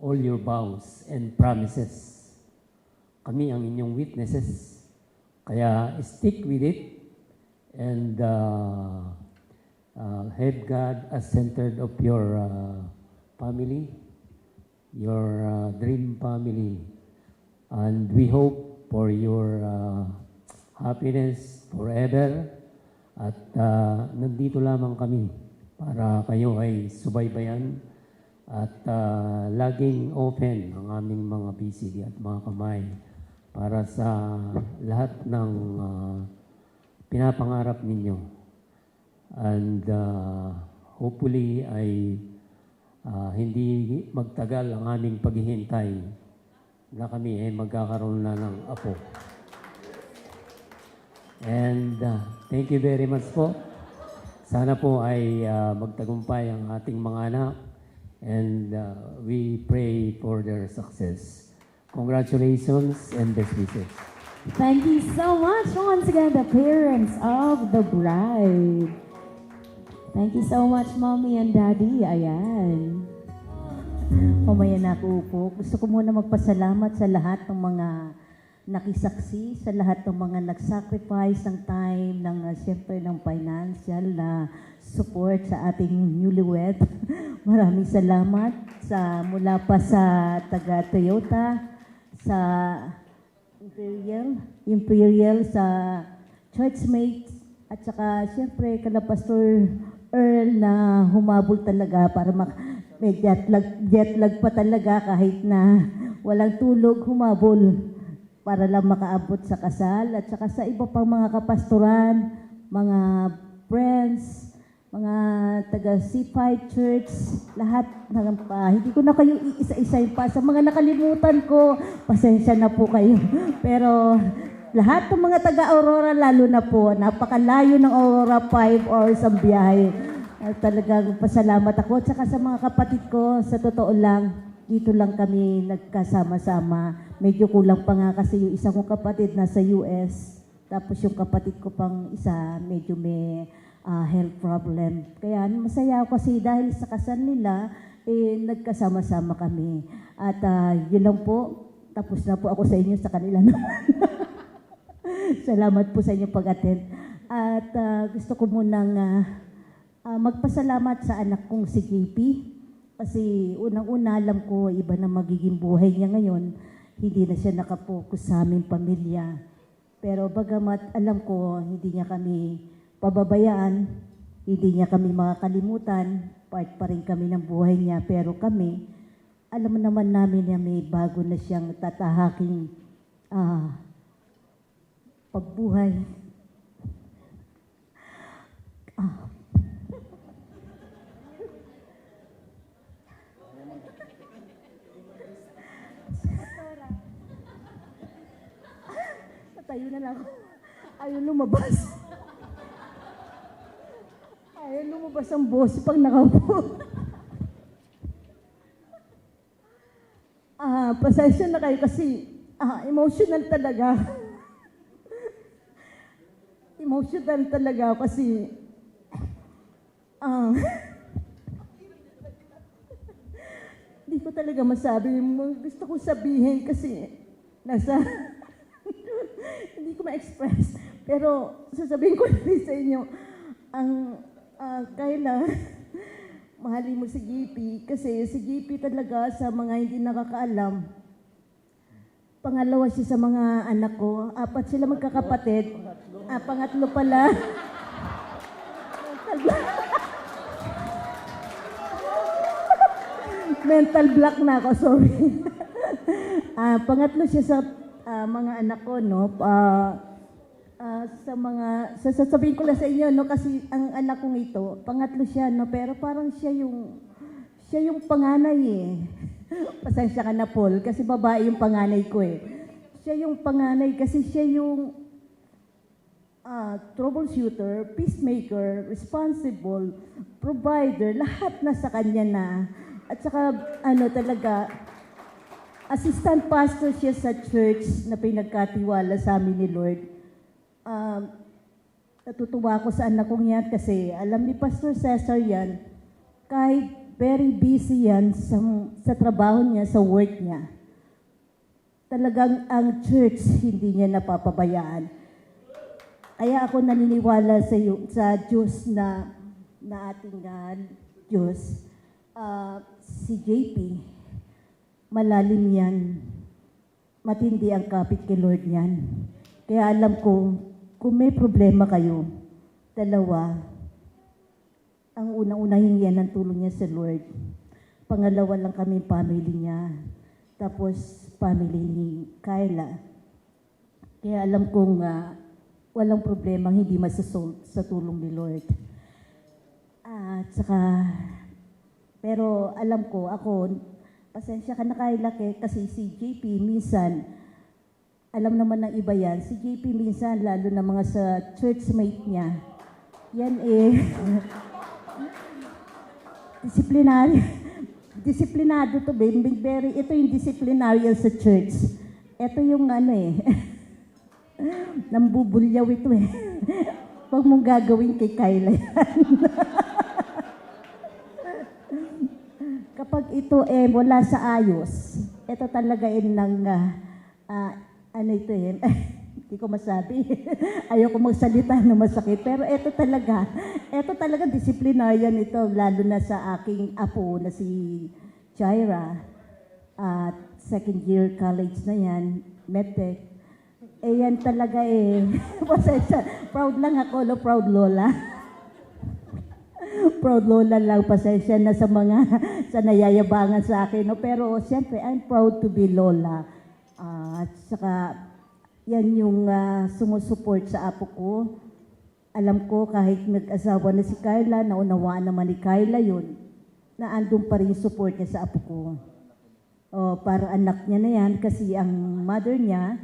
all your vows and promises. Kami ang inyong witnesses. Kaya stick with it and have God as center of your family, your dream family. And we hope for your happiness forever. At nandito lamang kami para kayo ay subaybayan at laging open ang aming mga bisig at mga kamay para sa lahat ng pinapangarap ninyo. And hopefully ay hindi magtagal ang aming paghihintay na kami ay magkakaroon na ng apo. And thank you very much po. Sana po ay magtagumpay ang ating mga anak. And we pray for their success. Congratulations and best wishes. Thank you so much once again, the parents of the bride. Thank you so much, Mommy and Daddy. Ayan. Mamaya na po. Gusto ko muna magpasalamat sa lahat ng mga nakisaksi, sa lahat ng mga nag-sacrifice ng time, siyempre ng financial na support sa ating newlywed. Maraming salamat mula pa sa taga Toyota, sa Imperial, sa churchmates, at saka siyempre kala Pastor Earl na humabol talaga para may jet lag pa talaga kahit na walang tulog, humabol para lang makaabot sa kasal, at saka sa iba pang mga kapastoran, mga friends, mga taga C5 Church, lahat hindi ko na kayo iisa-isay pa. Sa mga nakalimutan ko, pasensya na po kayo. Pero lahat ng mga taga-Aurora, lalo na po, napakalayo ng Aurora, 5 hours ang biyahe. Talagang pasalamat ako. Tsaka sa mga kapatid ko, sa totoo lang, dito lang kami nagkasama-sama. Medyo kulang pa nga kasi yung isang kong kapatid nasa US. Tapos yung kapatid ko pang isa, medyo may health problem. Kaya masaya ako kasi dahil sa kasal nila, nagkasama-sama kami. At yun lang po, tapos na po ako sa inyo, sa kanila naman. Salamat po sa inyong pag-attend. At gusto ko munang magpasalamat sa anak kong si JP. Kasi unang-una alam ko, iba na magiging buhay niya ngayon. Hindi na siya nakapokus sa aming pamilya. Pero bagamat alam ko, hindi niya kami pababayaan, hindi niya kami makakalimutan, part pa rin kami ng buhay niya. Pero kami, alam naman namin na may bago na siyang tatahaking pagbuhay. Tayo na lang. Ayaw lumabas. Ayaw lumabas ang boss pag nakaupo. Pasensya na kayo kasi emotional talaga. Emotional talaga ako kasi hindi ko talaga masabi. Gusto kong sabihin kasi hindi ko ma-express. Pero sasabihin ko rin sa inyo, Kayla, mahalin mo si JP kasi si JP talaga sa mga hindi nakakaalam, pangalawa siya sa mga anak ko. 4 sila magkakapatid. Pangatlo pala. Mental block na ako, sorry. Pangatlo siya sa mga anak ko, no? Sasabihin ko lang sa inyo, no? Kasi ang anak kong ito, pangatlo siya, no? Pero parang siya yung panganay, eh. Pasensya ka na, Paul, kasi babae yung panganay ko, eh. Siya yung panganay kasi siya yung troubleshooter, peacemaker, responsible, provider, lahat na sa kanya na. At saka, talaga, assistant pastor siya sa church na pinagkatiwala sa amin ni Lord. Natutuwa ako sa anak kong yan kasi alam ni Pastor Cesar yan, kahit very busy yan sa trabaho niya, sa work niya, talagang ang church hindi niya napapabayaan. Kaya ako naniniwala sa Diyos na ating Diyos. Si JP, malalim yan. Matindi ang kapit kay Lord yan. Kaya alam ko, kung may problema kayo, dalawa, ang unang-unahin yan ang tulong niya sa Lord. Pangalawa lang kami family niya. Tapos family ni Kayla. Kaya alam kong walang problema hindi masasolve sa tulong ni Lord. At saka, pero alam ko, ako, pasensya ka na Kayla kasi si JP minsan, alam naman ng iba yan, si JP minsan, lalo na mga sa churchmate niya, yan disiplinado to, very, ito yung disciplinarian sa church. Ito yung nambubulyaw ito Huwag mong gagawin kay Kayla yan. Kapag ito wala sa ayos, ito talaga hindi ko masabi. Ayoko magsalita na masakit. Pero ito talaga disciplinarian ito, lalo na sa aking apo na si Jaira. At second year college na yan, medtech. Yan talaga pasensya. Proud lang ako, proud lola. Proud lola lang, pasensya na sa nayayabangan sa akin. No? Pero siyempre, I'm proud to be lola. At saka, yan yung sumusuport sa apo ko. Alam ko, kahit nag-asawa na si Kayla, naunawaan naman ni Kayla yun, na andun pa rin yung support niya sa apo ko. Para anak niya na yan, kasi ang mother niya,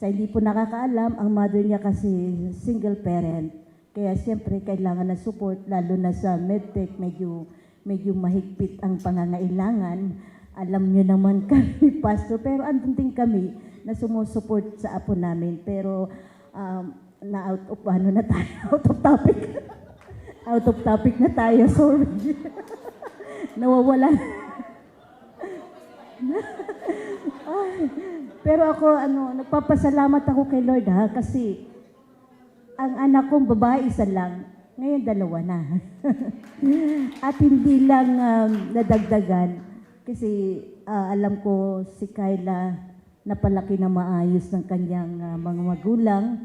sa hindi po nakakaalam, ang mother niya kasi single parent. Kaya siyempre kailangan ng support, lalo na sa medtech, medyo mahigpit ang pangangailangan. Alam niyo naman kami, Pastor, pero andun din kami na sumusupport sa apo namin. Pero out of topic. Out of topic na tayo, sorry. Nawawala. Pero ako, nagpapasalamat ako kay Lord kasi ang anak kong babae isa lang, ngayon 2 na. At hindi lang nadagdagan kasi alam ko si Kayla napalaki na maayos ng kanyang mga magulang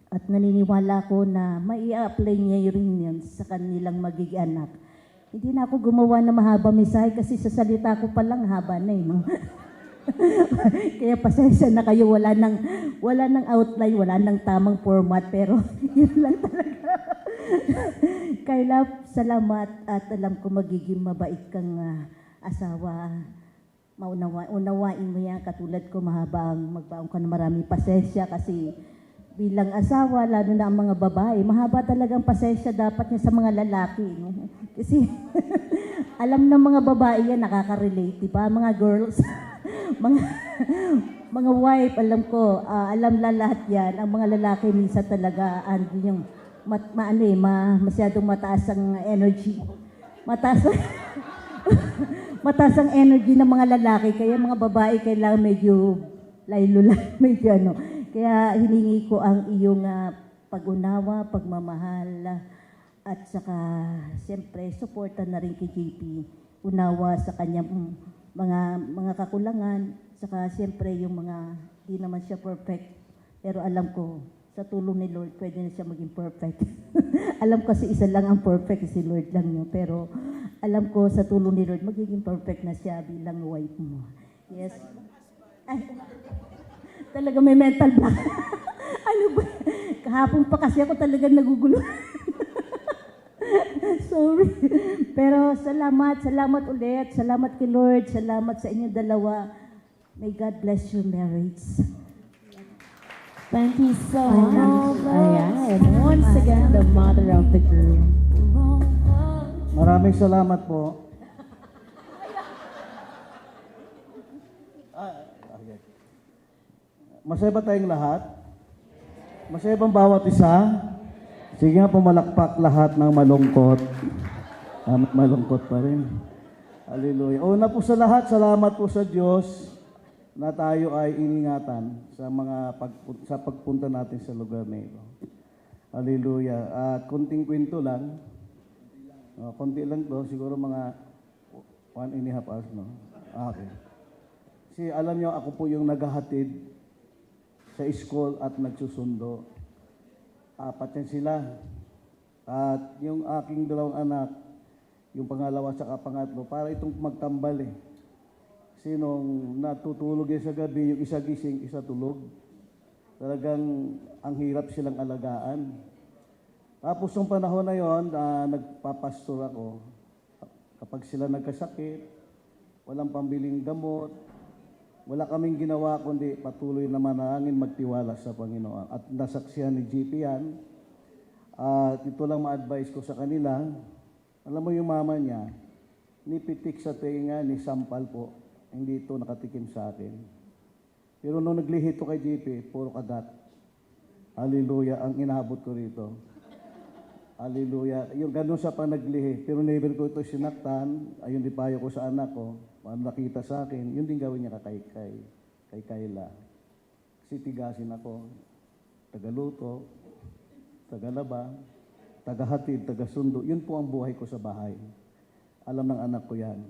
at naniniwala ko na mai-apply niya rin yun sa kanilang magiging anak. Hindi na ako gumawa ng mahaba mensahe kasi sa salita ko palang haba na no? Kaya pasensya na kayo, wala nang outline, wala nang tamang format, pero yun lang talaga. Kayla, salamat at alam ko magiging mabait kang asawa. Unawain mo yan, katulad ko mahabang magbaong ka na maraming pasensya kasi bilang asawa, lalo na ang mga babae, mahaba talagang pasensya dapat niya sa mga lalaki. No? Kasi alam ng mga babae yan, nakaka-relate, diba? Mga girls, mga wife, alam ko, alam lahat yan. Ang mga lalaki minsan talaga, yung masyadong mataas ang energy. Mataas ang energy ng mga lalaki, kaya mga babae kailangan medyo laylo lang, medyo Kaya hiningi ko ang iyong pag-unawa, pagmamahal, at saka siyempre suporta na rin kay JP. Unawa sa kanyang mga kakulangan, saka siyempre yung mga di naman siya perfect. Pero alam ko, sa tulong ni Lord, pwede na siya maging perfect. Alam ko kasi isa lang ang perfect, si Lord lang yun. Pero alam ko sa tulong ni Lord, magiging perfect na siya bilang wife mo. Yes. Ay, talaga may mental block. Ano ba? Kahapon pa kasi ako talaga nagugulo. Sorry. Pero salamat ulit. Salamat kay Lord. Salamat sa inyong dalawa. May God bless your marriage. Thank you so much. Ayan. Once again, the mother of the group. Maraming salamat po. Masaya ba tayong lahat? Masaya bang bawat isa? Sige nga, pumalakpak lahat ng malungkot. Malungkot pa rin. Hallelujah. Una po sa lahat, salamat po sa Diyos na tayo ay iningatan sa pagpunta natin sa lugar na ito. Hallelujah. At kunting kwento lang. Konti lang to, siguro mga 1.5 hours, no? Okay. Kasi alam nyo, ako po yung naghahatid sa school at nagsusundo. 4 yan sila. At yung aking 2 anak, yung pangalawa at pangatlo, para itong magtambal eh. Kasi nung natutulog yan sa gabi, yung isa gising, isa tulog. Talagang ang hirap silang alagaan. Tapos nung panahon na yon, nagpapastor ako. Kapag sila nagkasakit, walang pambiling gamot, wala kaming ginawa kundi patuloy na manalangin, magtiwala sa Panginoon. At nasaksihan ni GP yan. At ito lang ma-advise ko sa kanila. Alam mo yung mama niya, nipitik sa tenga, ni sampal po. Hindi ito nakatikim sa akin. Pero nung naglihi ito kay GP, puro kagat. Hallelujah, ang inabot ko rito. Hallelujah. Yung ganun sa panaglihi. Pero never ko ito sinaktan. Ayun di payo ko sa anak ko. Paano nakita sa akin, yun din gawin niya kay Kayla. Kasi tigasin ako. Tagaluto, tagalaba, tagahatid, tagasundo. Yun po ang buhay ko sa bahay. Alam ng anak ko yan.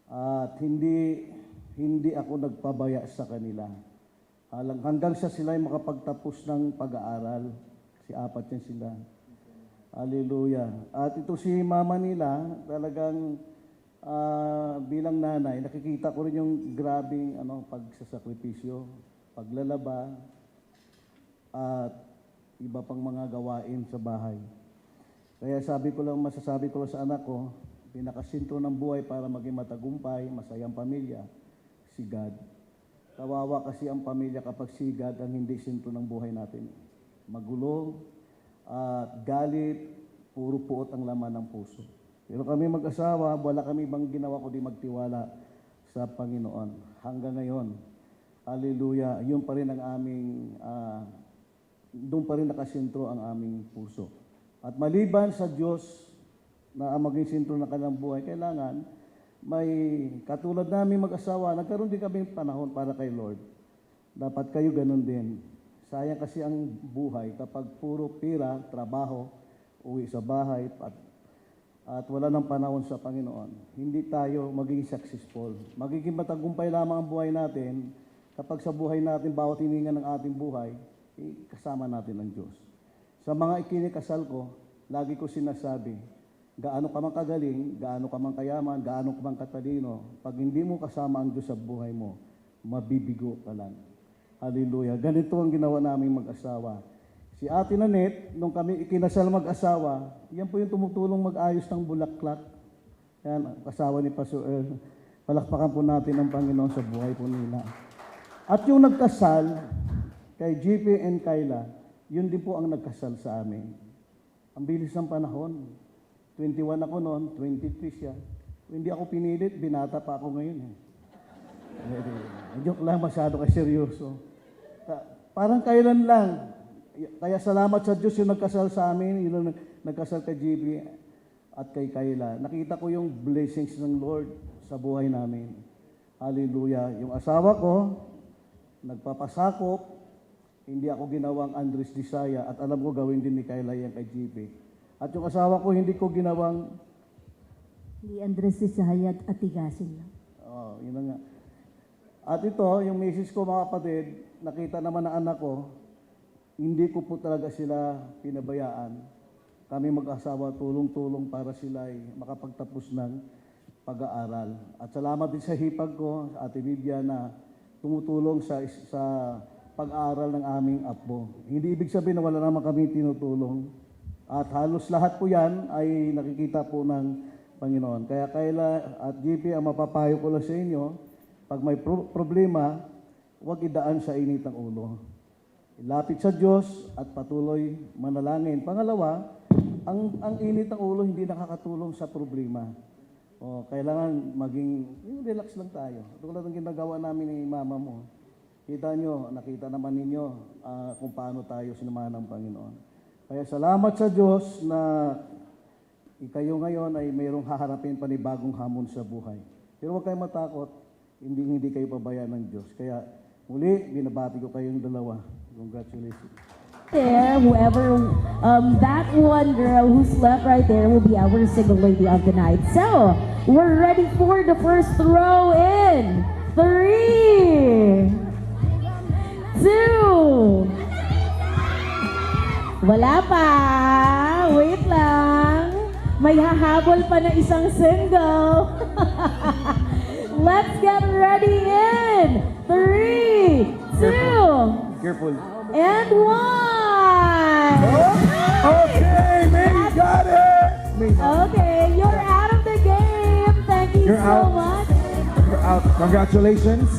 At hindi ako nagpabaya sa kanila. Hanggang sa sila ay makapagtapos ng pag-aaral. Kasi 4 yan sila. Hallelujah. At ito si mama nila, talagang bilang nanay, nakikita ko rin yung grabing pagsasakripisyo, paglalaba, at iba pang mga gawain sa bahay. Kaya masasabi ko lang sa anak ko, pinakasinto ng buhay para maging matagumpay, masayang pamilya, si God. Kawawa kasi ang pamilya kapag si God ang hindi sinto ng buhay natin. Magulo, at galit, puro puot ang laman ng puso. Pero kami mag-asawa, wala kami bang ginawa kundi magtiwala sa Panginoon. Hanggang ngayon, hallelujah, yun pa rin ang aming, doon pa rin nakasentro ang aming puso. At maliban sa Diyos na maging sentro ng kanilang buhay, kailangan may katulad namin mag-asawa, nagkaroon din kami panahon para kay Lord. Dapat kayo ganun din. Sayang kasi ang buhay kapag puro pira, trabaho, uwi sa bahay, at wala ng panahon sa Panginoon. Hindi tayo magiging successful. Magiging matagumpay lamang ang buhay natin kapag sa buhay natin, bawat hininga ng ating buhay, kasama natin ang Diyos. Sa mga ikinikasal ko, lagi ko sinasabi, gaano ka man kagaling, gaano ka man kayaman, gaano ka man katalino, pag hindi mo kasama ang Diyos sa buhay mo, mabibigo ka lang. Hallelujah. Ganito ang ginawa naming mag-asawa. Si Ate Nanette, nung kami ikinasal mag-asawa, yan po yung tumutulong mag-ayos ng bulaklak. Yan, asawa ni Pastor Earl. Palakpakan po natin ang Panginoon sa buhay po nila. At yung nagkasal, kay GP and Kayla, yun din po ang nagkasal sa amin. Ang bilis ng panahon. 21 ako noon, 23 siya. Hindi ako pinilit, binata pa ako ngayon. Joke lang, masyado ka seryoso. Parang kailan lang. Kaya salamat sa Diyos yung nagkasal sa amin, yung nagkasal kay GP at kay Kayla. Nakita ko yung blessings ng Lord sa buhay namin. Hallelujah. Yung asawa ko, nagpapasakop, hindi ako ginawang Andres Disaya at alam ko gawin din ni Kayla yan kay GP. At yung asawa ko, hindi ko ginawang... Hindi Andres Disaya at tigasin lang. Yun na nga. At ito, yung misis ko mga kapatid, nakita naman ng anak ko, hindi ko po talaga sila pinabayaan. Kami mag-asawa, tulong-tulong para sila ay makapagtapos ng pag-aaral. At salamat din sa hipag ko, Ate Lydia, na tumutulong sa pag-aaral ng aming apo. Hindi ibig sabihin na wala naman kami tinutulong. At halos lahat po yan ay nakikita po ng Panginoon. Kaya Kayla at GP, ang mapapayo ko lang sa inyo, pag may problema, huwag idaan sa init ng ulo. Ilapit sa Diyos at patuloy manalangin. Pangalawa, ang init ng ulo hindi nakakatulong sa problema. Kailangan relax lang tayo. Tulad ng ginagawa namin ni mama mo. Nakita naman ninyo kung paano tayo sinamahan ng Panginoon. Kaya salamat sa Diyos na kayo ngayon ay mayroong haharapin panibagong hamon sa buhay. Pero huwag kayong matakot, hindi kayo pabayaan ng Diyos. Kaya muli, binabati ko kayong dalawa. Congratulations. There, whoever, that one girl who's left right there will be our single lady of the night. So, we're ready for the first throw in. 3, 2, wala pa. Wait lang. May hahabol pa na isang single. Let's get ready in. 3, 2, Careful. and 1. Okay, May got it! May, Okay, you're out of the game. Thank you You're so out. much. you're out. Congratulations.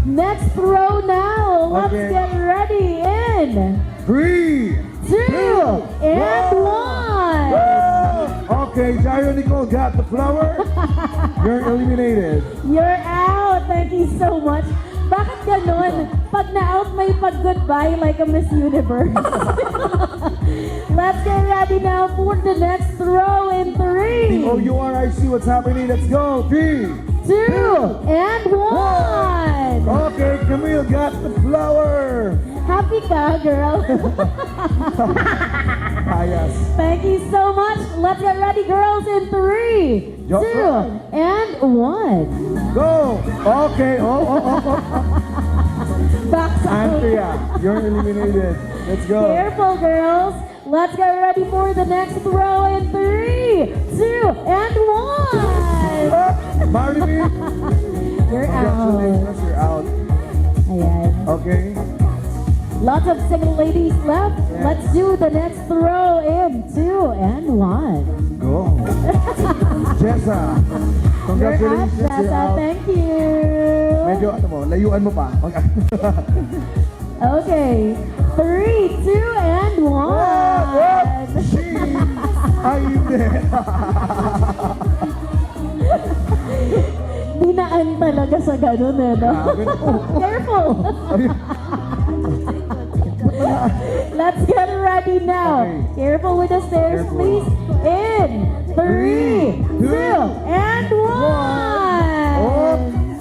Next throw now. Let's Okay. get ready in 3, 2 and 1. Okay, Jairo Nicole got the flower. You're eliminated. You're out. Thank you so much. Bakit ganun? Pag na-out, may pag-goodbye like a Miss Universe. Let's get ready now for the next throw in 3, OUR, I see what's happening. Let's go. 3, 2 and 1. Okay, Camille got the flower. Happy ka, girl. Yes. Thank you so much. Let's get ready, girls, in 3, Yo, 2 and 1. Go. Okay. Back to Andrea, you're eliminated. Let's go. Careful, girls. Let's get ready for the next throw in 3, 2 and 1. Marilyn, You're out. congratulations, you're out. Ayan. Okay. Lots of single ladies left. Let's do the next throw in 2 and 1. Go. Jessa, You're out, congratulations, you're Jessa. out. Thank you. Medyo layuan mo pa. Okay. Okay. 3, 2 and 1. Ay, hindi. Dinaan talaga sa ganun eh, no? Careful. Let's get ready now. Okay. Careful with the stairs, Careful. please. In 3, 2 and 1.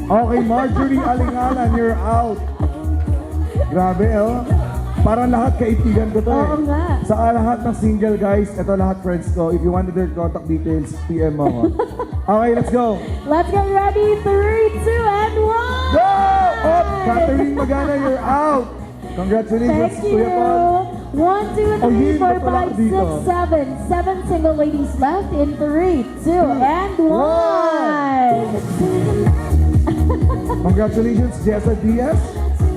Okay, Marjorie Alingalan, you're out. Grabe, oh. Parang lahat kaibigan ko to eh. Oo nga. Sa lahat ng single guys, ito lahat friends ko. If you wanted their contact details, PM mo ako. Okay, let's go. Let's get ready. 3, 2 and 1. Go! Oh, Catherine Magana, you're out. Congratulations, Thank you. Kuya Paul. 1, 2, Oh, 3, yun 4, na pala 5, dito. 6, 7. 7 single ladies left in 3, 2 and 1. Congratulations, Jessa Diaz.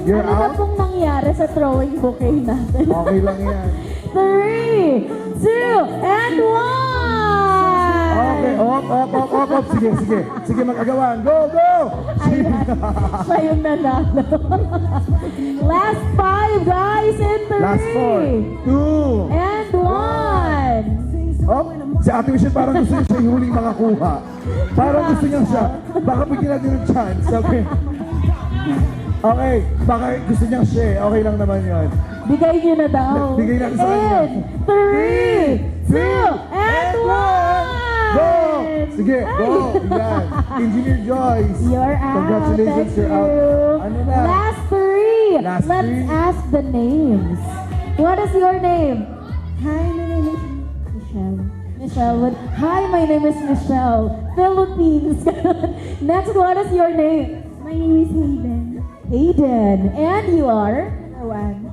You're Ano na out. pong nangyari sa throwing bouquet natin? Okay lang yan. 3, 2 and 1. Okay, op. Sige, mag-agawan. Go! Ayan. Siya yung nanalo. Last 5 guys in 3. Last 4, 2, And 1. Oh, si Ate Michelle parang gusto niya siya yung huling makakuha. Parang gusto niya siya. Baka bigyan natin ng chance. Okay. Okay, baka gusto niya siya. Okay lang naman yun. Bigay niyo na daw. Bigay natin sa kanya. In 3, 2, and 1. Go! Sige, go! Yan. Engineer Joyce. You're out. Congratulations, Thank you're you. out. Ano na? Last 3. Last Let's 3. ask the names. What is your name? Hi, my name is Michelle. Michelle. Hi, my name is Michelle. Philippines. Next, what is your name? My name is Hayden. Hayden. And you are? Rowan.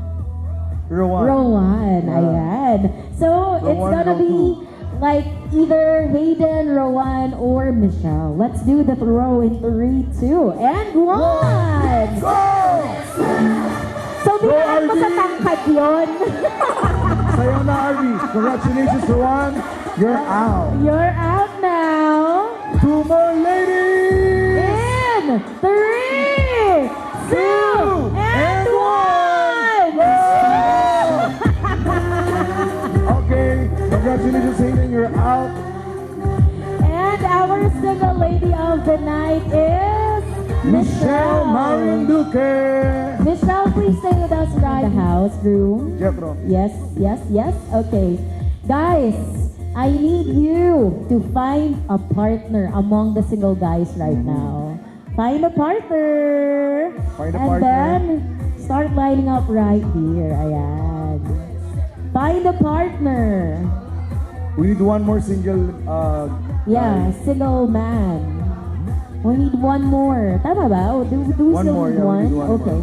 Rowan. Ayan. So, it's Rowan, gonna be like either Hayden, Rowan, or Michelle. Let's do the throw in 3, 2, and 1. Go! So, binaan mo sa tangkad yun. Sayaw na, Arby. Congratulations, Rowan. You're out. You're out now. 2 more ladies! In 3, 2, and 1. Okay, congratulations, Hayden. You're out. And our single lady of the night is Michelle Marinduque. Michelle, please stay with us right in the house room. Jethro. Yes. Okay. Guys, I need you to find a partner among the single guys right now. Find a partner. Find a and partner. then start lining up right here. Ayan. Find a partner. We need one more single. Yeah, single man. We need one more. Tama ba? Oh, do we One still more, need yeah, we one? need one Okay.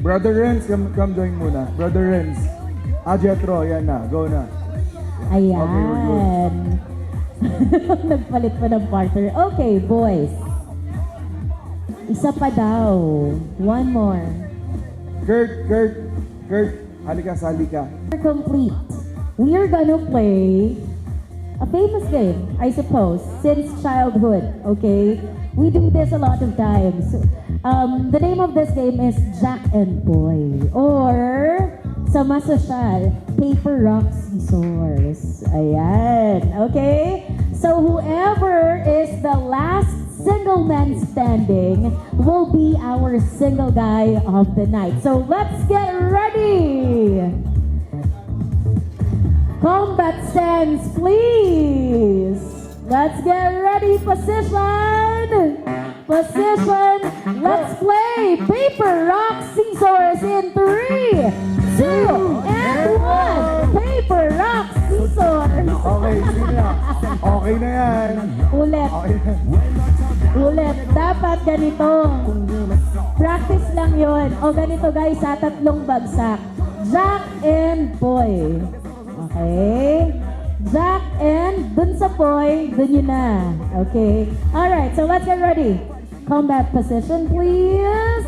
Brother Renz, come join muna. Brother Renz. Jethro, yan na. Go na. Ayan. Nagpalit pa ng partner. Okay, boys. Isa pa daw. One more. Kurt. Halika, salika. Complete. We are gonna play a famous game, I suppose, since childhood, okay? We do this a lot of times. The name of this game is Jack and Boy, or sa mas sosyal, Paper, Rock, Scissors. Ayan, okay? So whoever is the last single man standing will be our single guy of the night. So let's get ready! Combat stance, please. Let's get ready. Position. Position. Let's play Paper, Rock, Scissors in 3, 2, and 1. Paper, Rock, Scissors. Okay, sige na. Okay na yan. Ulit. Okay na. Ulit. Dapat ganito. Practice lang yon. O ganito guys, sa 3 bagsak. Jack and Boy. Okay? Jack and dun sa boy, dun yun na. Okay? Alright, so let's get ready. Combat position, please.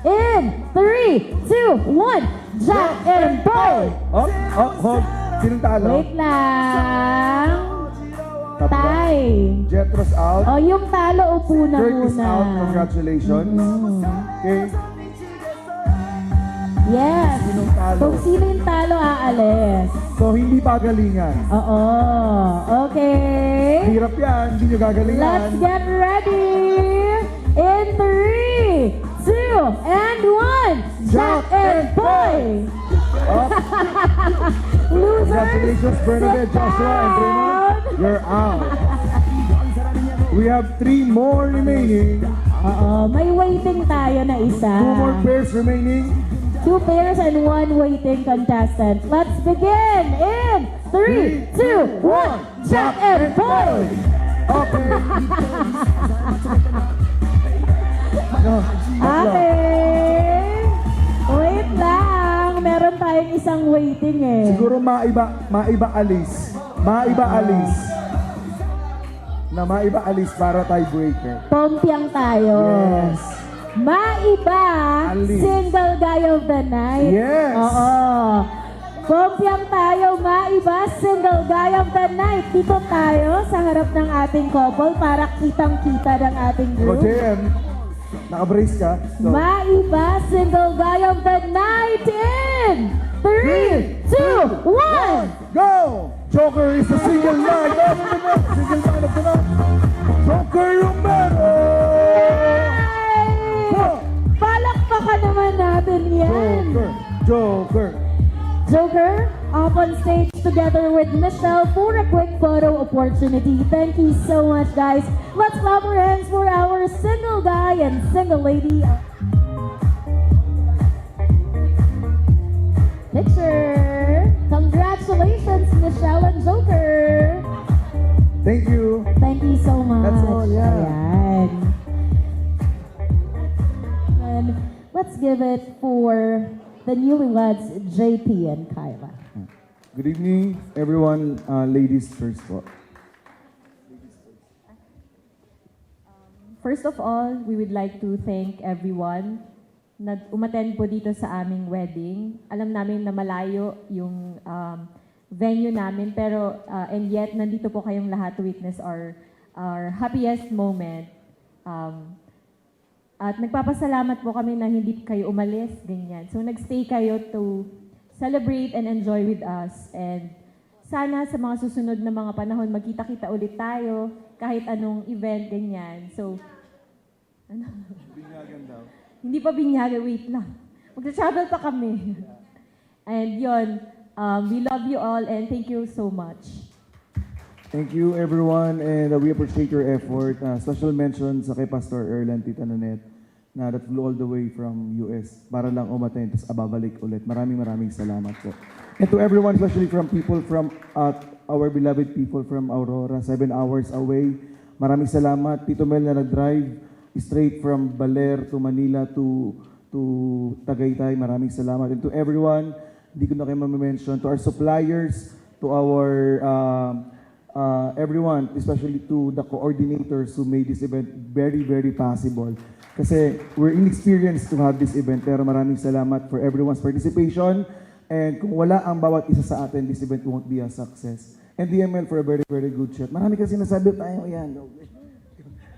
In 3, 2, 1. Jack and Boy. Hold. Sinong talo? Wait lang. Tay. Jetro's out. O, yung talo, upo na Kurt is muna. out. Congratulations. Okay. Yes. Sinong talo? Kung sino yung talo, aalis. So, hindi pagalingan. Oo. Okay. Hirap yan. Hindi nyo gagalingan. Let's get ready. In 3, 2, and 1. Jack and Boy. Losers. Congratulations, Bernadette, Joshua, and Raymond. You're out. We have 3 more remaining. Oo. May waiting tayo na isa. 2 more pairs remaining. 2 pairs and 1 waiting contestant. Let's begin in 3, 2, 1. Jack and Boy. Okay. No, Okay. Wait lang. Meron tayong isang waiting eh. siguro maiba alis. Maiba alis para tiebreaker. Pompiang tayo. Yes. Maiba, Ali. single guy of the night. Yes. Oo. Pompiang tayo, maiba, single guy of the night. Dito tayo sa harap ng ating couple para kitang-kita ng ating Go, group. JM. Naka-brace ka. So, Maiba, single guy of the night in 3, 2, 1. go! Joker is the single man of the night. Single man of the night. Joker Romero! Palakpakan naman natin yan. Joker. Joker, up on stage together with Michelle for a quick photo opportunity. Thank you so much, guys. Let's clap our hands for our single guy and single lady. Picture. Congratulations, Michelle and Joker. Thank you. Thank you so much. That's all, yeah. Ayan. And let's give it for the newlyweds, JP and Kyla. Good evening, everyone. Ladies first po. First of all, we would like to thank everyone na umattend po dito sa aming wedding. Alam namin na malayo yung venue namin, pero and yet nandito po kayong lahat to witness our happiest moment. At nagpapasalamat po kami na hindi kayo umalis, ganyan. So nagstay kayo to celebrate and enjoy with us. And sana sa mga susunod na mga panahon, magkita-kita ulit tayo, kahit anong event, ganyan. So, ano? Binyagan daw. Hindi pa binyagan, wait lang. Magta-travel pa kami. And yon, we love you all and thank you so much. Thank you, everyone, and we appreciate your effort. Special mention sa kay Pastor Earl and Tita Nanette na that flew all the way from US para lang umattend, tapos ababalik ulit. Maraming salamat po. And to everyone, especially from people from our beloved people from Aurora, 7 hours away. Maraming salamat. Tito Mel na nag-drive straight from Baler to Manila to Tagaytay. Maraming salamat. And to everyone, hindi ko na kayo ma-mention, to our suppliers, to our everyone, especially to the coordinators who made this event very possible. Kasi we're inexperienced to have this event, pero maraming salamat for everyone's participation. And kung wala ang bawat isa sa atin, this event won't be a success. And DML for a very, very good shot. Marami kasi nasabi tayo, yan.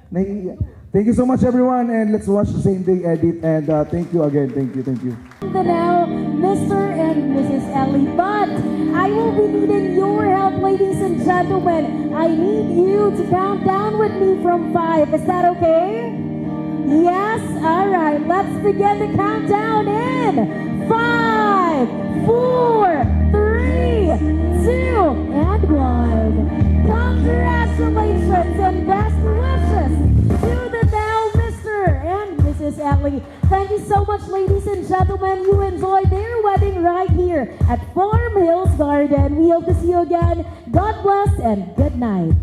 Naiiyak. Thank you so much, everyone, and let's watch the same day edit. And thank you again. Thank you. Now, Mr. and Mrs. Ellie, but I will be needing your help, ladies and gentlemen. I need you to count down with me from 5. Is that okay? Yes? All right. Let's begin the countdown in 5, 4, 3, 2, and 1. Congratulations and best wishes to the now Mr. and Mrs. Ellie. Thank you so much, ladies and gentlemen. You enjoyed their wedding right here at Farm Hills Garden. We hope to see you again. God bless and good night.